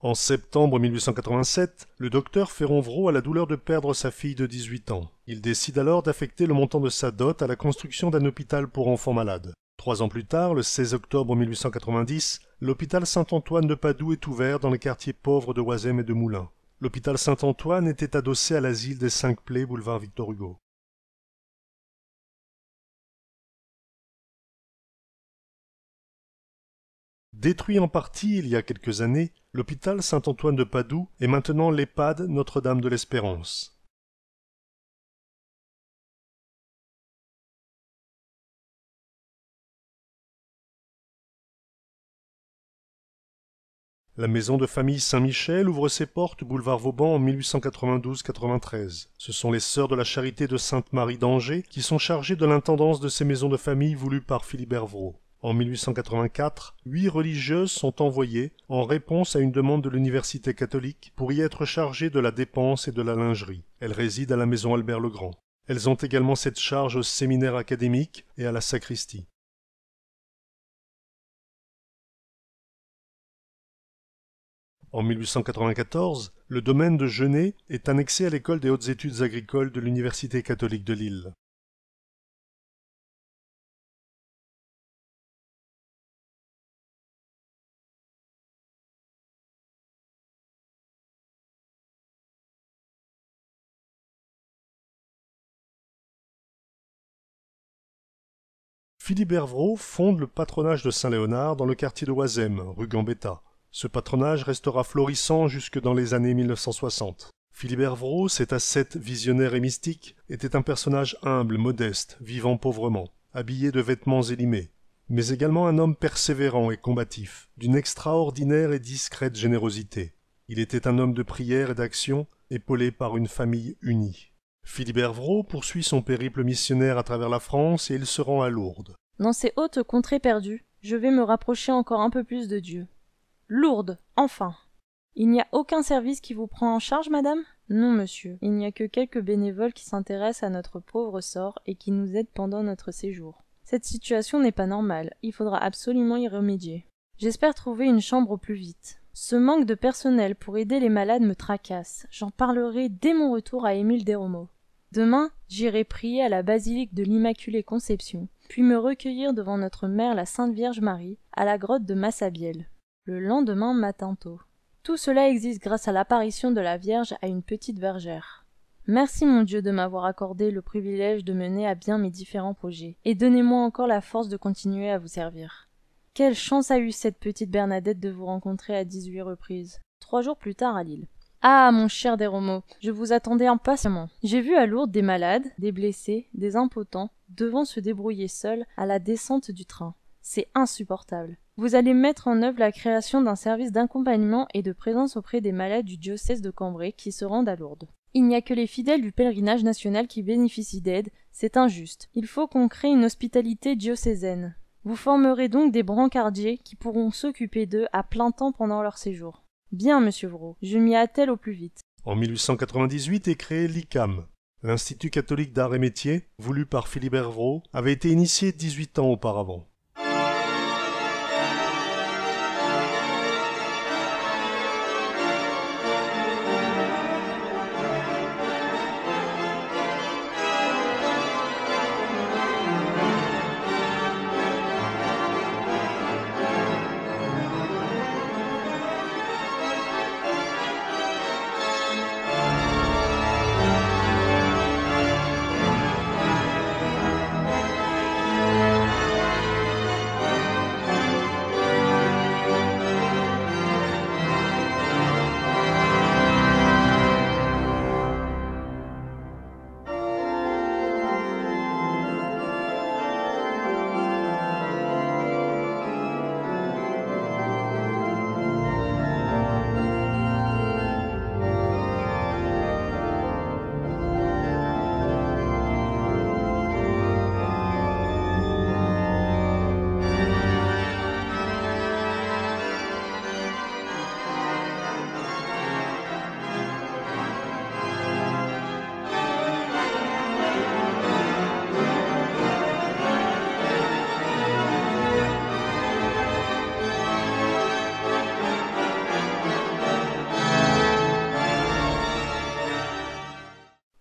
En septembre 1887, le docteur Féron-Vraud a la douleur de perdre sa fille de 18 ans. Il décide alors d'affecter le montant de sa dot à la construction d'un hôpital pour enfants malades. 3 ans plus tard, le 16 octobre 1890, l'hôpital Saint-Antoine de Padoue est ouvert dans les quartiers pauvres de Oisem et de Moulins. L'hôpital Saint-Antoine était adossé à l'asile des 5 Plaies, boulevard Victor Hugo. Détruit en partie il y a quelques années, l'hôpital Saint-Antoine de Padoue est maintenant l'EHPAD Notre-Dame de l'Espérance. La maison de famille Saint-Michel ouvre ses portes boulevard Vauban en 1892-93. Ce sont les Sœurs de la Charité de Sainte-Marie d'Angers qui sont chargées de l'intendance de ces maisons de famille voulues par Philibert Vrault. En 1884, 8 religieuses sont envoyées en réponse à une demande de l'Université catholique pour y être chargées de la dépense et de la lingerie. Elles résident à la maison Albert-le-Grand. Elles ont également cette charge au séminaire académique et à la sacristie. En 1894, le domaine de Genêt est annexé à l'école des hautes études agricoles de l'Université catholique de Lille. Philibert Vrault fonde le patronage de Saint-Léonard dans le quartier de Oisem, rue Gambetta. Ce patronage restera florissant jusque dans les années 1960. Philibert Vrault, cet ascète visionnaire et mystique, était un personnage humble, modeste, vivant pauvrement, habillé de vêtements élimés, mais également un homme persévérant et combatif, d'une extraordinaire et discrète générosité. Il était un homme de prière et d'action, épaulé par une famille unie. Philibert Vrault poursuit son périple missionnaire à travers la France et il se rend à Lourdes. Dans ces hautes contrées perdues, je vais me rapprocher encore un peu plus de Dieu. Lourdes, enfin. Il n'y a aucun service qui vous prend en charge, madame? Non, monsieur. Il n'y a que quelques bénévoles qui s'intéressent à notre pauvre sort et qui nous aident pendant notre séjour. Cette situation n'est pas normale. Il faudra absolument y remédier. J'espère trouver une chambre au plus vite. Ce manque de personnel pour aider les malades me tracasse. J'en parlerai dès mon retour à Émile Desromeaux. Demain, j'irai prier à la basilique de l'Immaculée Conception, puis me recueillir devant notre mère la Sainte Vierge Marie, à la grotte de Massabielle. Le lendemain matin tôt. Tout cela existe grâce à l'apparition de la Vierge à une petite bergère. Merci mon Dieu de m'avoir accordé le privilège de mener à bien mes différents projets, et donnez-moi encore la force de continuer à vous servir. Quelle chance a eue cette petite Bernadette de vous rencontrer à 18 reprises, 3 jours plus tard à Lille. Ah, mon cher Desromeaux, je vous attendais impatiemment. J'ai vu à Lourdes des malades, des blessés, des impotents, devant se débrouiller seuls à la descente du train. C'est insupportable. Vous allez mettre en œuvre la création d'un service d'accompagnement et de présence auprès des malades du diocèse de Cambrai qui se rendent à Lourdes. Il n'y a que les fidèles du pèlerinage national qui bénéficient d'aide, c'est injuste. Il faut qu'on crée une hospitalité diocésaine. Vous formerez donc des brancardiers qui pourront s'occuper d'eux à plein temps pendant leur séjour. Bien, monsieur Vrault, je m'y attelle au plus vite. En 1898 est créé l'ICAM. L'Institut catholique d'art et métiers, voulu par Philibert Vrault, avait été initié 18 ans auparavant.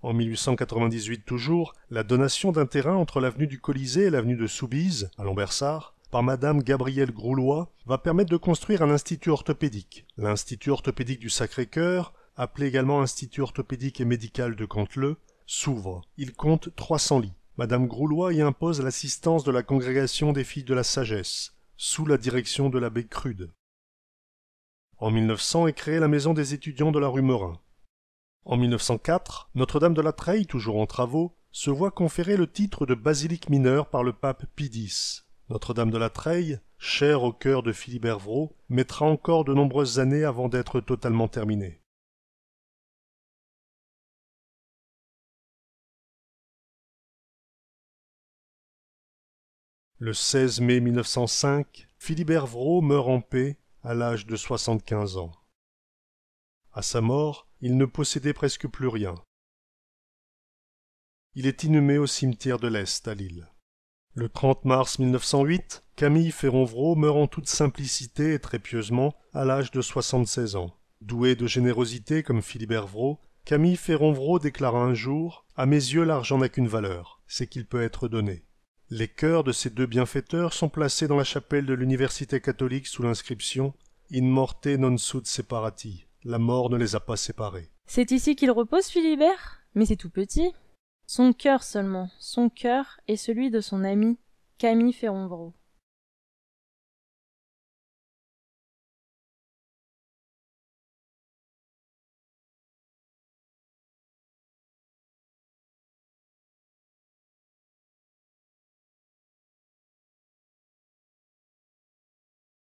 En 1898 toujours, la donation d'un terrain entre l'avenue du Colisée et l'avenue de Soubise, à Lambersart, par Madame Gabrielle Groulois, va permettre de construire un institut orthopédique. L'Institut orthopédique du Sacré-Cœur, appelé également Institut orthopédique et médical de Canteleu, s'ouvre. Il compte 300 lits. Madame Groulois y impose l'assistance de la congrégation des Filles de la Sagesse, sous la direction de l'abbé Crude. En 1900 est créée la Maison des étudiants de la rue Meurin. En 1904, Notre-Dame de la Treille, toujours en travaux, se voit conférer le titre de basilique mineure par le pape Pie X. Notre-Dame de la Treille, chère au cœur de Philibert Vraud, mettra encore de nombreuses années avant d'être totalement terminée. Le 16 mai 1905, Philibert Vraud meurt en paix à l'âge de 75 ans. À sa mort, il ne possédait presque plus rien. Il est inhumé au cimetière de l'Est à Lille. Le 30 mars 1908, Camille Féron-Vraud meurt en toute simplicité et très pieusement à l'âge de 76 ans. Doué de générosité comme Philibert Vraud, Camille Féron-Vraud déclara un jour « À mes yeux, l'argent n'a qu'une valeur, c'est qu'il peut être donné ». Les cœurs de ces deux bienfaiteurs sont placés dans la chapelle de l'Université catholique sous l'inscription « In morte non sut separati ». La mort ne les a pas séparés. C'est ici qu'il repose, Philibert? Mais c'est tout petit. Son cœur seulement, son cœur et celui de son ami, Camille Féron-Vraud.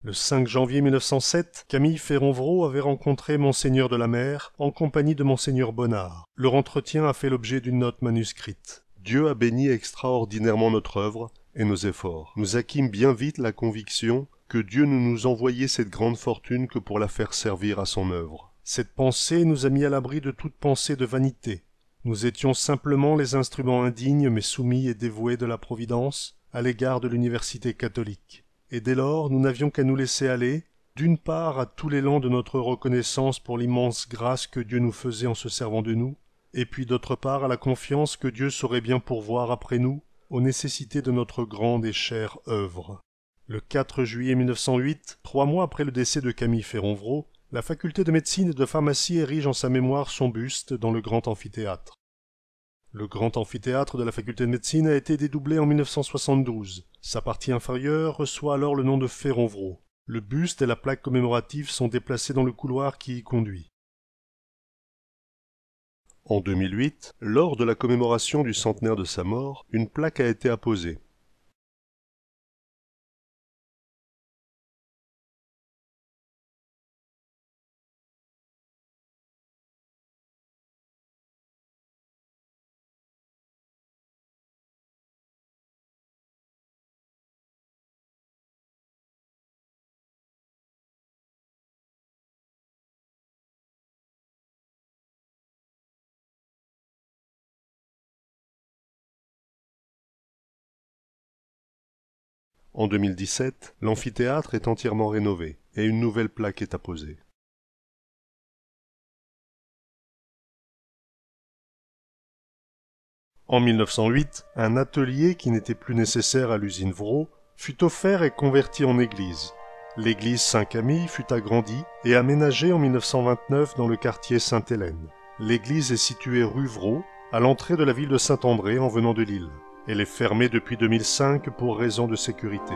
Le 5 janvier 1907, Camille Féron-Vraud avait rencontré Monseigneur de la Mer en compagnie de Monseigneur Bonnard. Leur entretien a fait l'objet d'une note manuscrite. Dieu a béni extraordinairement notre œuvre et nos efforts. Nous acquîmes bien vite la conviction que Dieu ne nous envoyait cette grande fortune que pour la faire servir à son œuvre. Cette pensée nous a mis à l'abri de toute pensée de vanité. Nous étions simplement les instruments indignes mais soumis et dévoués de la Providence à l'égard de l'Université catholique. Et dès lors, nous n'avions qu'à nous laisser aller, d'une part à tout l'élan de notre reconnaissance pour l'immense grâce que Dieu nous faisait en se servant de nous, et puis d'autre part à la confiance que Dieu saurait bien pourvoir après nous aux nécessités de notre grande et chère œuvre. Le 4 juillet 1908, 3 mois après le décès de Camille Féron-Vraud, la faculté de médecine et de pharmacie érige en sa mémoire son buste dans le grand amphithéâtre. Le grand amphithéâtre de la faculté de médecine a été dédoublé en 1972. Sa partie inférieure reçoit alors le nom de Féron-Vraud. Le buste et la plaque commémorative sont déplacés dans le couloir qui y conduit. En 2008, lors de la commémoration du centenaire de sa mort, une plaque a été apposée. En 2017, l'amphithéâtre est entièrement rénové et une nouvelle plaque est apposée. En 1908, un atelier qui n'était plus nécessaire à l'usine Vraud fut offert et converti en église. L'église Saint-Camille fut agrandie et aménagée en 1929 dans le quartier Sainte-Hélène. L'église est située rue Vraud, à l'entrée de la ville de Saint-André en venant de Lille. Elle est fermée depuis 2005 pour raisons de sécurité.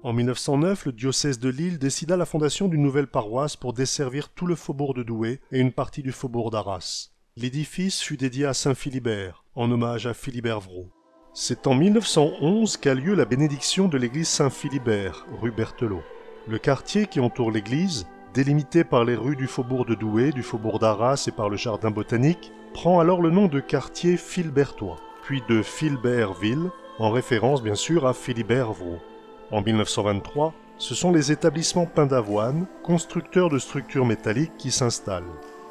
En 1909, le diocèse de Lille décida la fondation d'une nouvelle paroisse pour desservir tout le faubourg de Douai et une partie du faubourg d'Arras. L'édifice fut dédié à saint Philibert, en hommage à Philibert Vraud. C'est en 1911 qu'a lieu la bénédiction de l'église Saint-Philibert, rue Berthelot. Le quartier qui entoure l'église, délimité par les rues du faubourg de Douai, du faubourg d'Arras et par le jardin botanique, prend alors le nom de quartier Philbertois, puis de Philbertville, en référence bien sûr à Philibert Vraud. En 1923, ce sont les établissements Pain d'Avoine, constructeurs de structures métalliques, qui s'installent.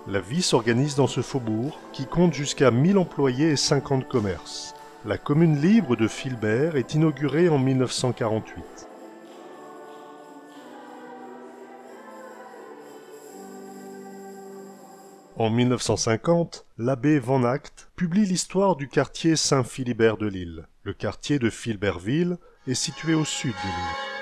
La vie s'organise dans ce faubourg, qui compte jusqu'à 1000 employés et 50 commerces. La commune libre de Philbert est inaugurée en 1948. En 1950, l'abbé Van Act publie l'histoire du quartier Saint-Philibert de Lille. Le quartier de Philbertville est situé au sud de l'île.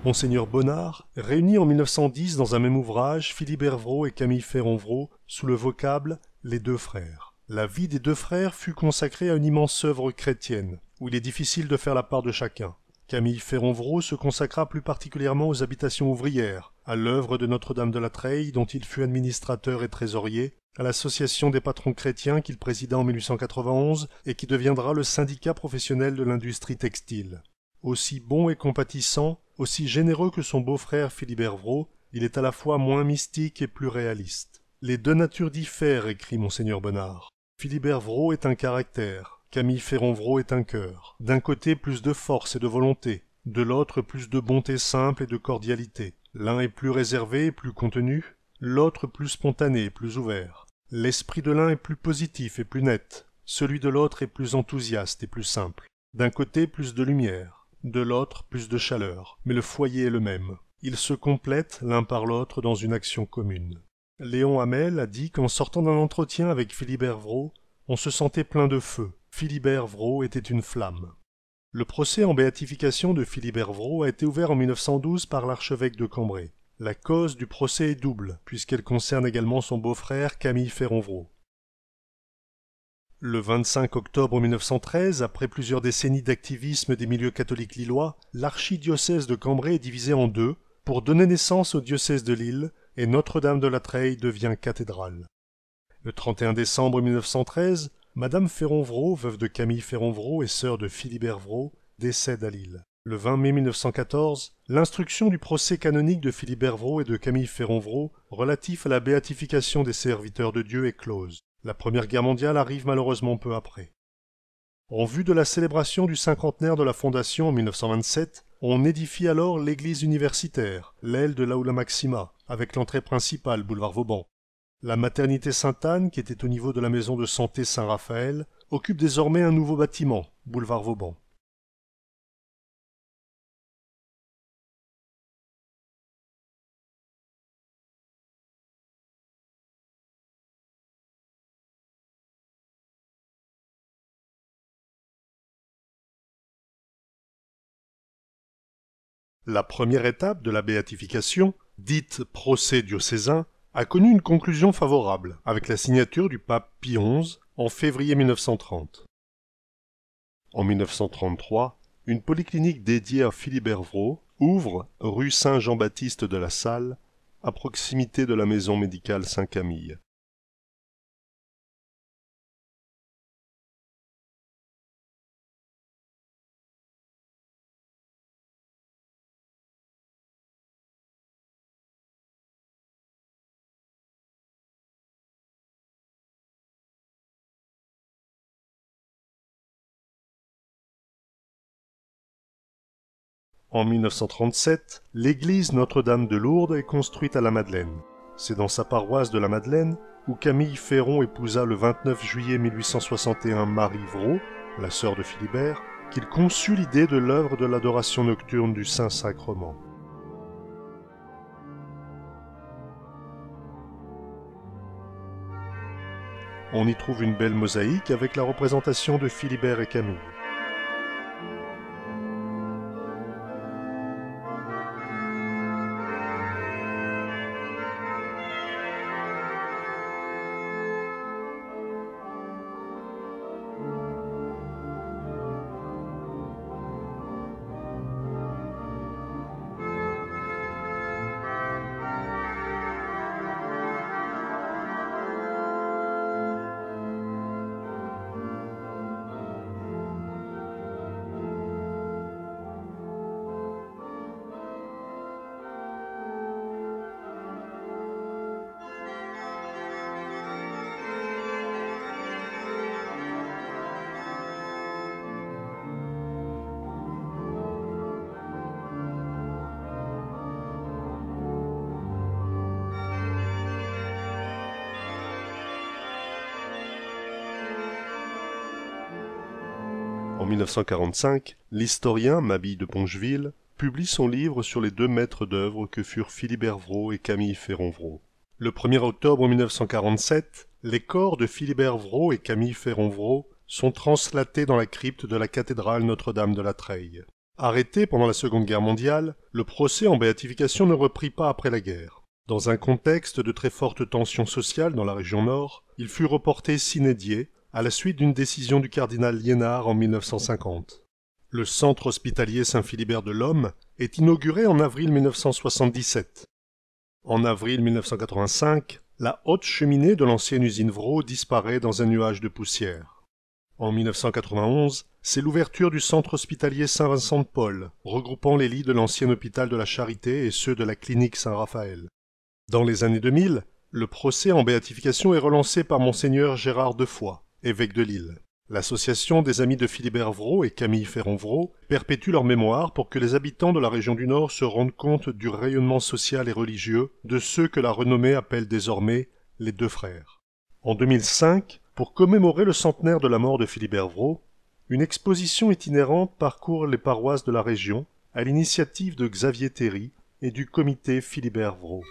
Monseigneur Bonnard réunit en 1910 dans un même ouvrage Philibert Vraud et Camille Féron-Vraud sous le vocable « Les deux frères ». La vie des deux frères fut consacrée à une immense œuvre chrétienne, où il est difficile de faire la part de chacun. Camille Féron-Vraud se consacra plus particulièrement aux habitations ouvrières, à l'œuvre de Notre-Dame de la Treille dont il fut administrateur et trésorier, à l'association des patrons chrétiens qu'il présida en 1891 et qui deviendra le syndicat professionnel de l'industrie textile. Aussi bon et compatissant, aussi généreux que son beau-frère Philibert Vraud, il est à la fois moins mystique et plus réaliste. Les deux natures diffèrent, écrit Monseigneur Bonnard. Philibert Vraud est un caractère, Camille Féron-Vraud est un cœur. D'un côté plus de force et de volonté, de l'autre plus de bonté simple et de cordialité. L'un est plus réservé et plus contenu, l'autre plus spontané et plus ouvert. L'esprit de l'un est plus positif et plus net, celui de l'autre est plus enthousiaste et plus simple. D'un côté plus de lumière, de l'autre plus de chaleur, mais le foyer est le même. Ils se complètent l'un par l'autre dans une action commune. Léon Hamel a dit qu'en sortant d'un entretien avec Philibert Vraud, on se sentait plein de feu. Philibert Vraud était une flamme. Le procès en béatification de Philibert Vraud a été ouvert en 1912 par l'archevêque de Cambrai. La cause du procès est double, puisqu'elle concerne également son beau-frère Camille Féron-Vraud. Le 25 octobre 1913, après plusieurs décennies d'activisme des milieux catholiques lillois, l'archidiocèse de Cambrai est divisé en deux pour donner naissance au diocèse de Lille et Notre-Dame de la Treille devient cathédrale. Le 31 décembre 1913, Madame Féron-Vraud, veuve de Camille Féron-Vraud et sœur de Philibert Vraud, décède à Lille. Le 20 mai 1914, l'instruction du procès canonique de Philibert Vraud et de Camille Féron-Vraud relatif à la béatification des serviteurs de Dieu est close. La Première Guerre mondiale arrive malheureusement peu après. En vue de la célébration du cinquantenaire de la Fondation en 1927, on édifie alors l'église universitaire, l'aile de l'Aula Maxima, avec l'entrée principale, boulevard Vauban. La maternité Sainte-Anne, qui était au niveau de la maison de santé Saint-Raphaël, occupe désormais un nouveau bâtiment, boulevard Vauban. La première étape de la béatification, dite procès diocésain, a connu une conclusion favorable, avec la signature du pape Pie XI en février 1930. En 1933, une polyclinique dédiée à Philibert Vraud ouvre rue Saint-Jean-Baptiste de la Salle, à proximité de la maison médicale Saint-Camille. En 1937, l'église Notre-Dame de Lourdes est construite à la Madeleine. C'est dans sa paroisse de la Madeleine, où Camille Féron épousa le 29 juillet 1861 Marie Vraud, la sœur de Philibert, qu'il conçut l'idée de l'œuvre de l'adoration nocturne du Saint-Sacrement. On y trouve une belle mosaïque avec la représentation de Philibert et Camille. En 1945, l'historien Mabille de Poncheville publie son livre sur les deux maîtres d'œuvre que furent Philibert Vraud et Camille Féron-Vraud. Le 1er octobre 1947, les corps de Philibert Vraud et Camille Féron-Vraud sont translatés dans la crypte de la cathédrale Notre-Dame de la Treille. Arrêté pendant la Seconde Guerre mondiale, le procès en béatification ne reprit pas après la guerre. Dans un contexte de très forte tension sociale dans la région nord, il fut reporté sine die à la suite d'une décision du cardinal Liénard en 1950. Le centre hospitalier Saint-Philibert de l'Homme est inauguré en avril 1977. En avril 1985, la haute cheminée de l'ancienne usine Vraud disparaît dans un nuage de poussière. En 1991, c'est l'ouverture du centre hospitalier Saint-Vincent-de-Paul, regroupant les lits de l'ancien hôpital de la Charité et ceux de la clinique Saint-Raphaël. Dans les années 2000, le procès en béatification est relancé par Monseigneur Gérard Defoy, évêque de Lille. L'association des amis de Philibert Vraud et Camille Féron-Vraud perpétue leur mémoire pour que les habitants de la région du Nord se rendent compte du rayonnement social et religieux de ceux que la renommée appelle désormais les deux frères. En 2005, pour commémorer le centenaire de la mort de Philibert Vraud, une exposition itinérante parcourt les paroisses de la région à l'initiative de Xavier Théry et du comité Philibert Vraud.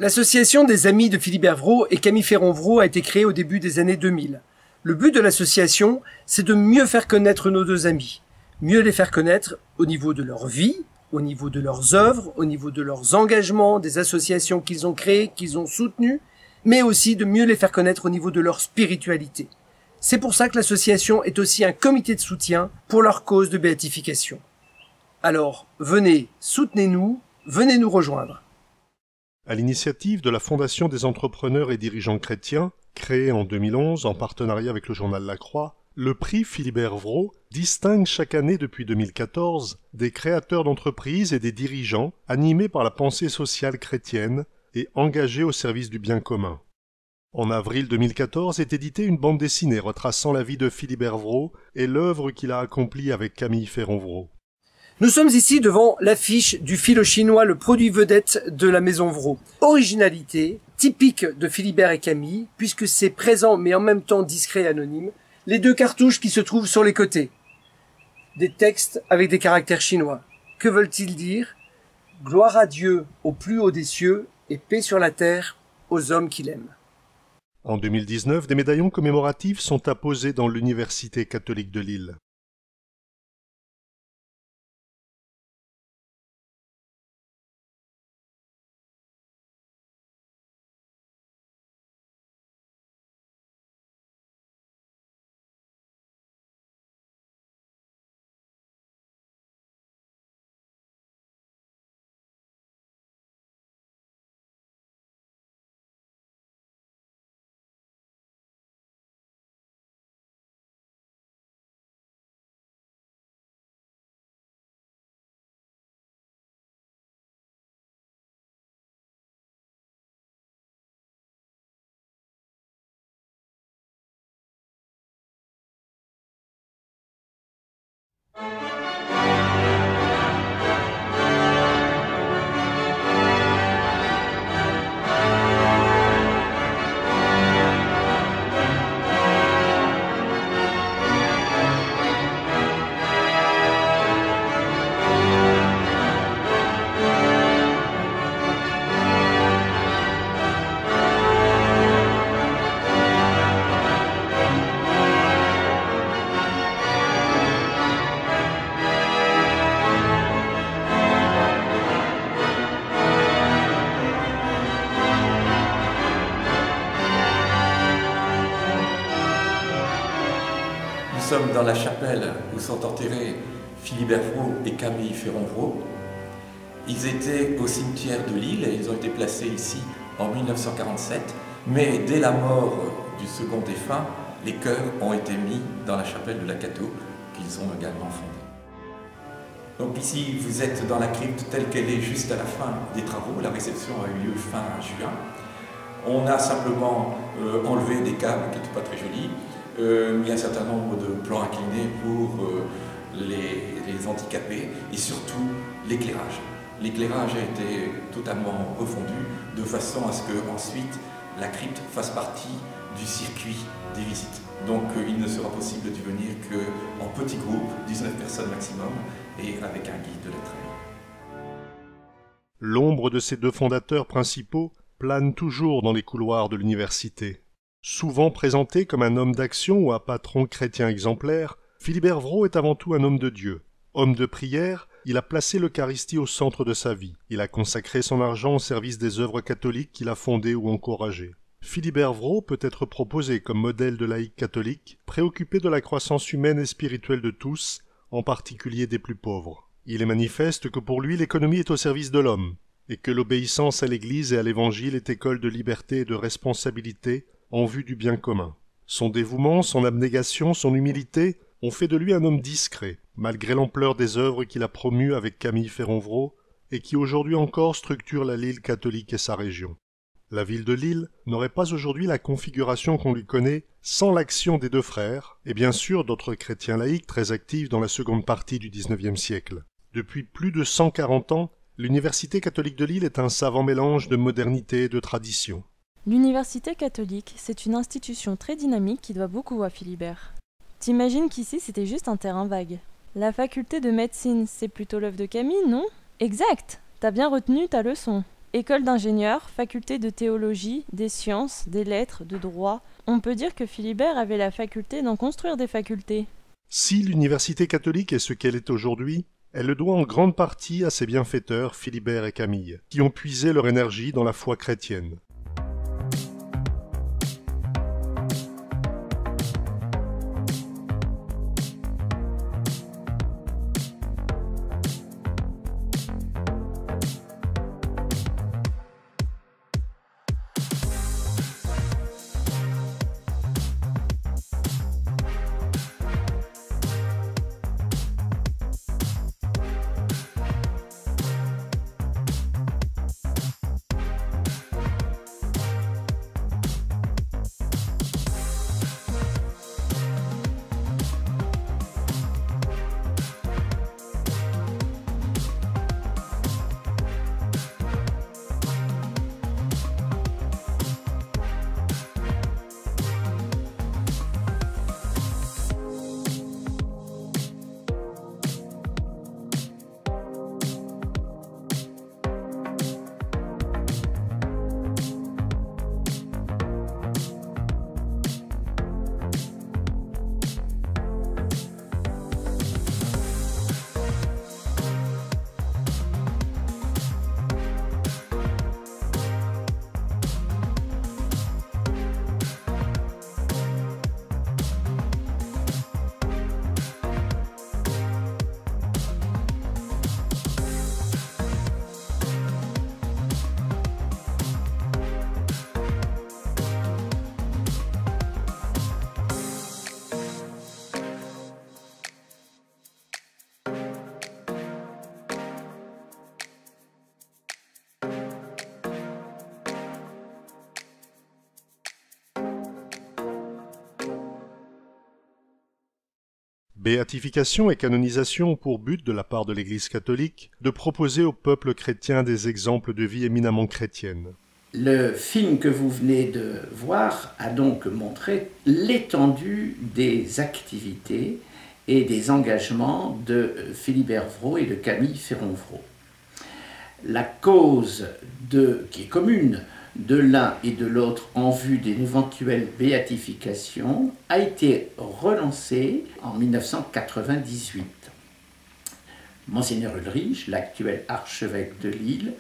L'association des amis de Philibert Vraud et Camille Féron-Vraud a été créée au début des années 2000. Le but de l'association, c'est de mieux faire connaître nos deux amis. Mieux les faire connaître au niveau de leur vie, au niveau de leurs œuvres, au niveau de leurs engagements, des associations qu'ils ont créées, qu'ils ont soutenues, mais aussi de mieux les faire connaître au niveau de leur spiritualité. C'est pour ça que l'association est aussi un comité de soutien pour leur cause de béatification. Alors, venez, soutenez-nous, venez nous rejoindre. À l'initiative de la Fondation des entrepreneurs et dirigeants chrétiens, créée en 2011 en partenariat avec le journal La Croix, le prix Philibert Vraud distingue chaque année depuis 2014 des créateurs d'entreprises et des dirigeants animés par la pensée sociale chrétienne et engagés au service du bien commun. En avril 2014 est éditée une bande dessinée retraçant la vie de Philibert Vraud et l'œuvre qu'il a accomplie avec Camille Féron-Vraud. Nous sommes ici devant l'affiche du philo-chinois, le produit vedette de la maison Vraud. Originalité, typique de Philibert et Camille, puisque c'est présent mais en même temps discret et anonyme, les deux cartouches qui se trouvent sur les côtés. Des textes avec des caractères chinois. Que veulent-ils dire? Gloire à Dieu au plus haut des cieux et paix sur la terre aux hommes qu'il aime. En 2019, des médaillons commémoratifs sont apposés dans l'Université catholique de Lille. Nous sommes dans la chapelle où sont enterrés Philibert Vraud et Camille Féron-Vraud. Ils étaient au cimetière de Lille et ils ont été placés ici en 1947. Mais dès la mort du second défunt, les cœurs ont été mis dans la chapelle de la Cateau qu'ils ont également fondée. Donc ici, vous êtes dans la crypte telle qu'elle est juste à la fin des travaux. La réception a eu lieu fin juin. On a simplement enlevé des câbles qui n'étaient pas très jolis, mis un certain nombre de plans inclinés pour les handicapés et surtout l'éclairage. L'éclairage a été totalement refondu de façon à ce que ensuite la crypte fasse partie du circuit des visites. Donc il ne sera possible d'y venir qu'en petits groupes, 19 personnes maximum, et avec un guide de lettrage. L'ombre de ces deux fondateurs principaux plane toujours dans les couloirs de l'université. Souvent présenté comme un homme d'action ou un patron chrétien exemplaire, Philibert Vraud est avant tout un homme de Dieu. Homme de prière, il a placé l'Eucharistie au centre de sa vie. Il a consacré son argent au service des œuvres catholiques qu'il a fondées ou encouragées. Philibert Vraud peut être proposé comme modèle de laïc catholique, préoccupé de la croissance humaine et spirituelle de tous, en particulier des plus pauvres. Il est manifeste que pour lui l'économie est au service de l'homme, et que l'obéissance à l'Église et à l'Évangile est école de liberté et de responsabilité en vue du bien commun. Son dévouement, son abnégation, son humilité ont fait de lui un homme discret, malgré l'ampleur des œuvres qu'il a promues avec Camille Féron-Vraud et qui aujourd'hui encore structurent la Lille catholique et sa région. La ville de Lille n'aurait pas aujourd'hui la configuration qu'on lui connaît sans l'action des deux frères, et bien sûr d'autres chrétiens laïcs très actifs dans la seconde partie du XIXe siècle. Depuis plus de 140 ans, l'Université catholique de Lille est un savant mélange de modernité et de tradition. L'Université catholique, c'est une institution très dynamique qui doit beaucoup à Philibert. T'imagines qu'ici c'était juste un terrain vague. La faculté de médecine, c'est plutôt l'œuvre de Camille, non? Exact! T'as bien retenu ta leçon. École d'ingénieurs, faculté de théologie, des sciences, des lettres, de droit. On peut dire que Philibert avait la faculté d'en construire des facultés. Si l'université catholique est ce qu'elle est aujourd'hui, elle le doit en grande partie à ses bienfaiteurs Philibert et Camille, qui ont puisé leur énergie dans la foi chrétienne. Béatification et canonisation ont pour but, de la part de l'Église catholique, de proposer au peuple chrétien des exemples de vie éminemment chrétienne. Le film que vous venez de voir a donc montré l'étendue des activités et des engagements de Philibert Vraud et de Camille Féron-Vraud. La cause qui est commune de l'un et de l'autre en vue d'une éventuelle béatification a été relancée en 1998. Monseigneur Ulrich, l'actuel archevêque de Lille,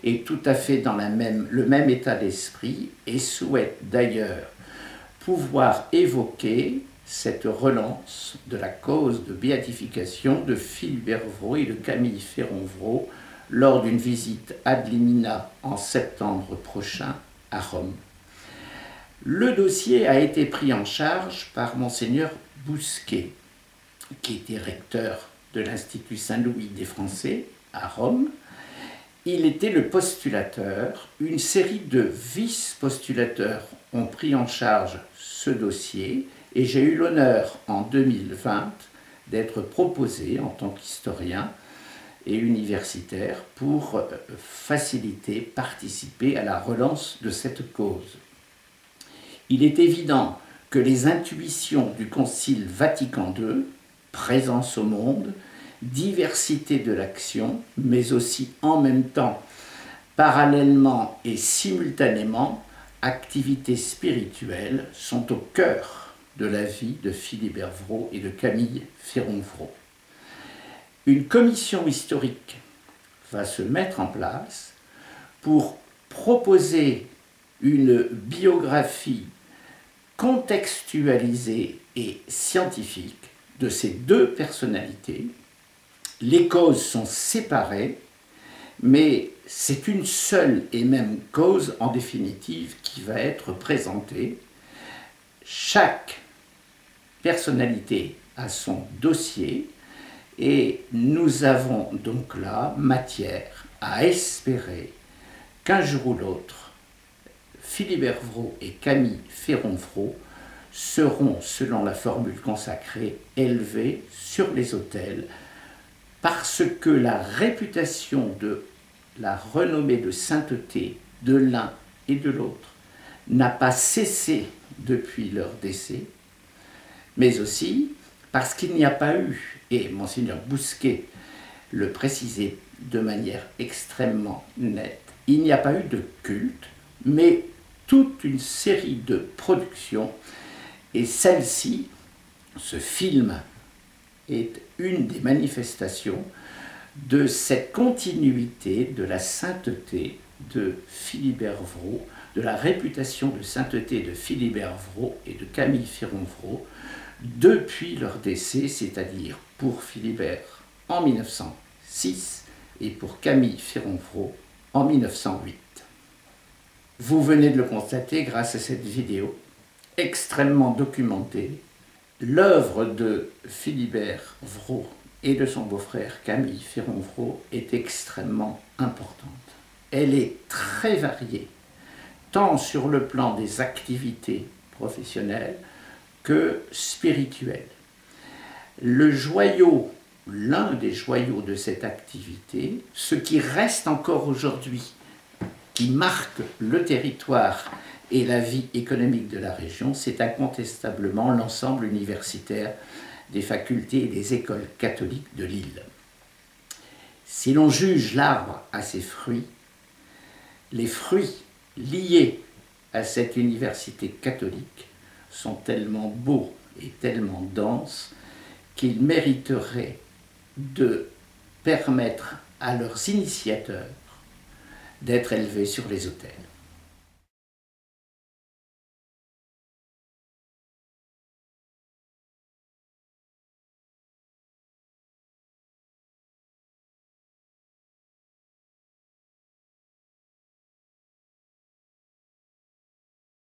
est tout à fait dans le même état d'esprit et souhaite d'ailleurs pouvoir évoquer cette relance de la cause de béatification de Philibert Vraud et de Camille Féron-Vraud lors d'une visite ad limina en septembre prochain à Rome. Le dossier a été pris en charge par Monseigneur Bousquet, qui était recteur de l'Institut Saint-Louis des Français à Rome. Il était le postulateur. Une série de vice-postulateurs ont pris en charge ce dossier et j'ai eu l'honneur en 2020 d'être proposé en tant qu'historien et universitaire pour faciliter, participer à la relance de cette cause. Il est évident que les intuitions du Concile Vatican II, présence au monde, diversité de l'action, mais aussi en même temps, parallèlement et simultanément, activités spirituelles sont au cœur de la vie de Philibert Vraud et de Camille Féron-Vraud. Une commission historique va se mettre en place pour proposer une biographie contextualisée et scientifique de ces deux personnalités. Les causes sont séparées, mais c'est une seule et même cause en définitive qui va être présentée. Chaque personnalité a son dossier et nous avons donc là matière à espérer qu'un jour ou l'autre, Philibert Vraud et Camille Féron-Vraud seront, selon la formule consacrée, élevés sur les autels parce que la réputation de la renommée de sainteté de l'un et de l'autre n'a pas cessé depuis leur décès, mais aussi parce qu'il n'y a pas eu, et Monseigneur Bousquet le précisait de manière extrêmement nette, il n'y a pas eu de culte, mais toute une série de productions, et celle-ci, ce film, est une des manifestations de cette continuité de la sainteté de Philibert Vraud, de la réputation de sainteté de Philibert Vraud et de Camille Féron-Vraud depuis leur décès, c'est-à-dire pour Philibert en 1906 et pour Camille Féron-Vraud en 1908. Vous venez de le constater grâce à cette vidéo extrêmement documentée. L'œuvre de Philibert Vraud et de son beau-frère Camille Féron-Vraud est extrêmement importante. Elle est très variée, tant sur le plan des activités professionnelles que spirituelles. Le joyau, l'un des joyaux de cette activité, ce qui reste encore aujourd'hui, qui marque le territoire et la vie économique de la région, c'est incontestablement l'ensemble universitaire des facultés et des écoles catholiques de l'île. Si l'on juge l'arbre à ses fruits, les fruits liés à cette université catholique sont tellement beaux et tellement denses qu'ils mériteraient de permettre à leurs initiateurs d'être élevés sur les autels.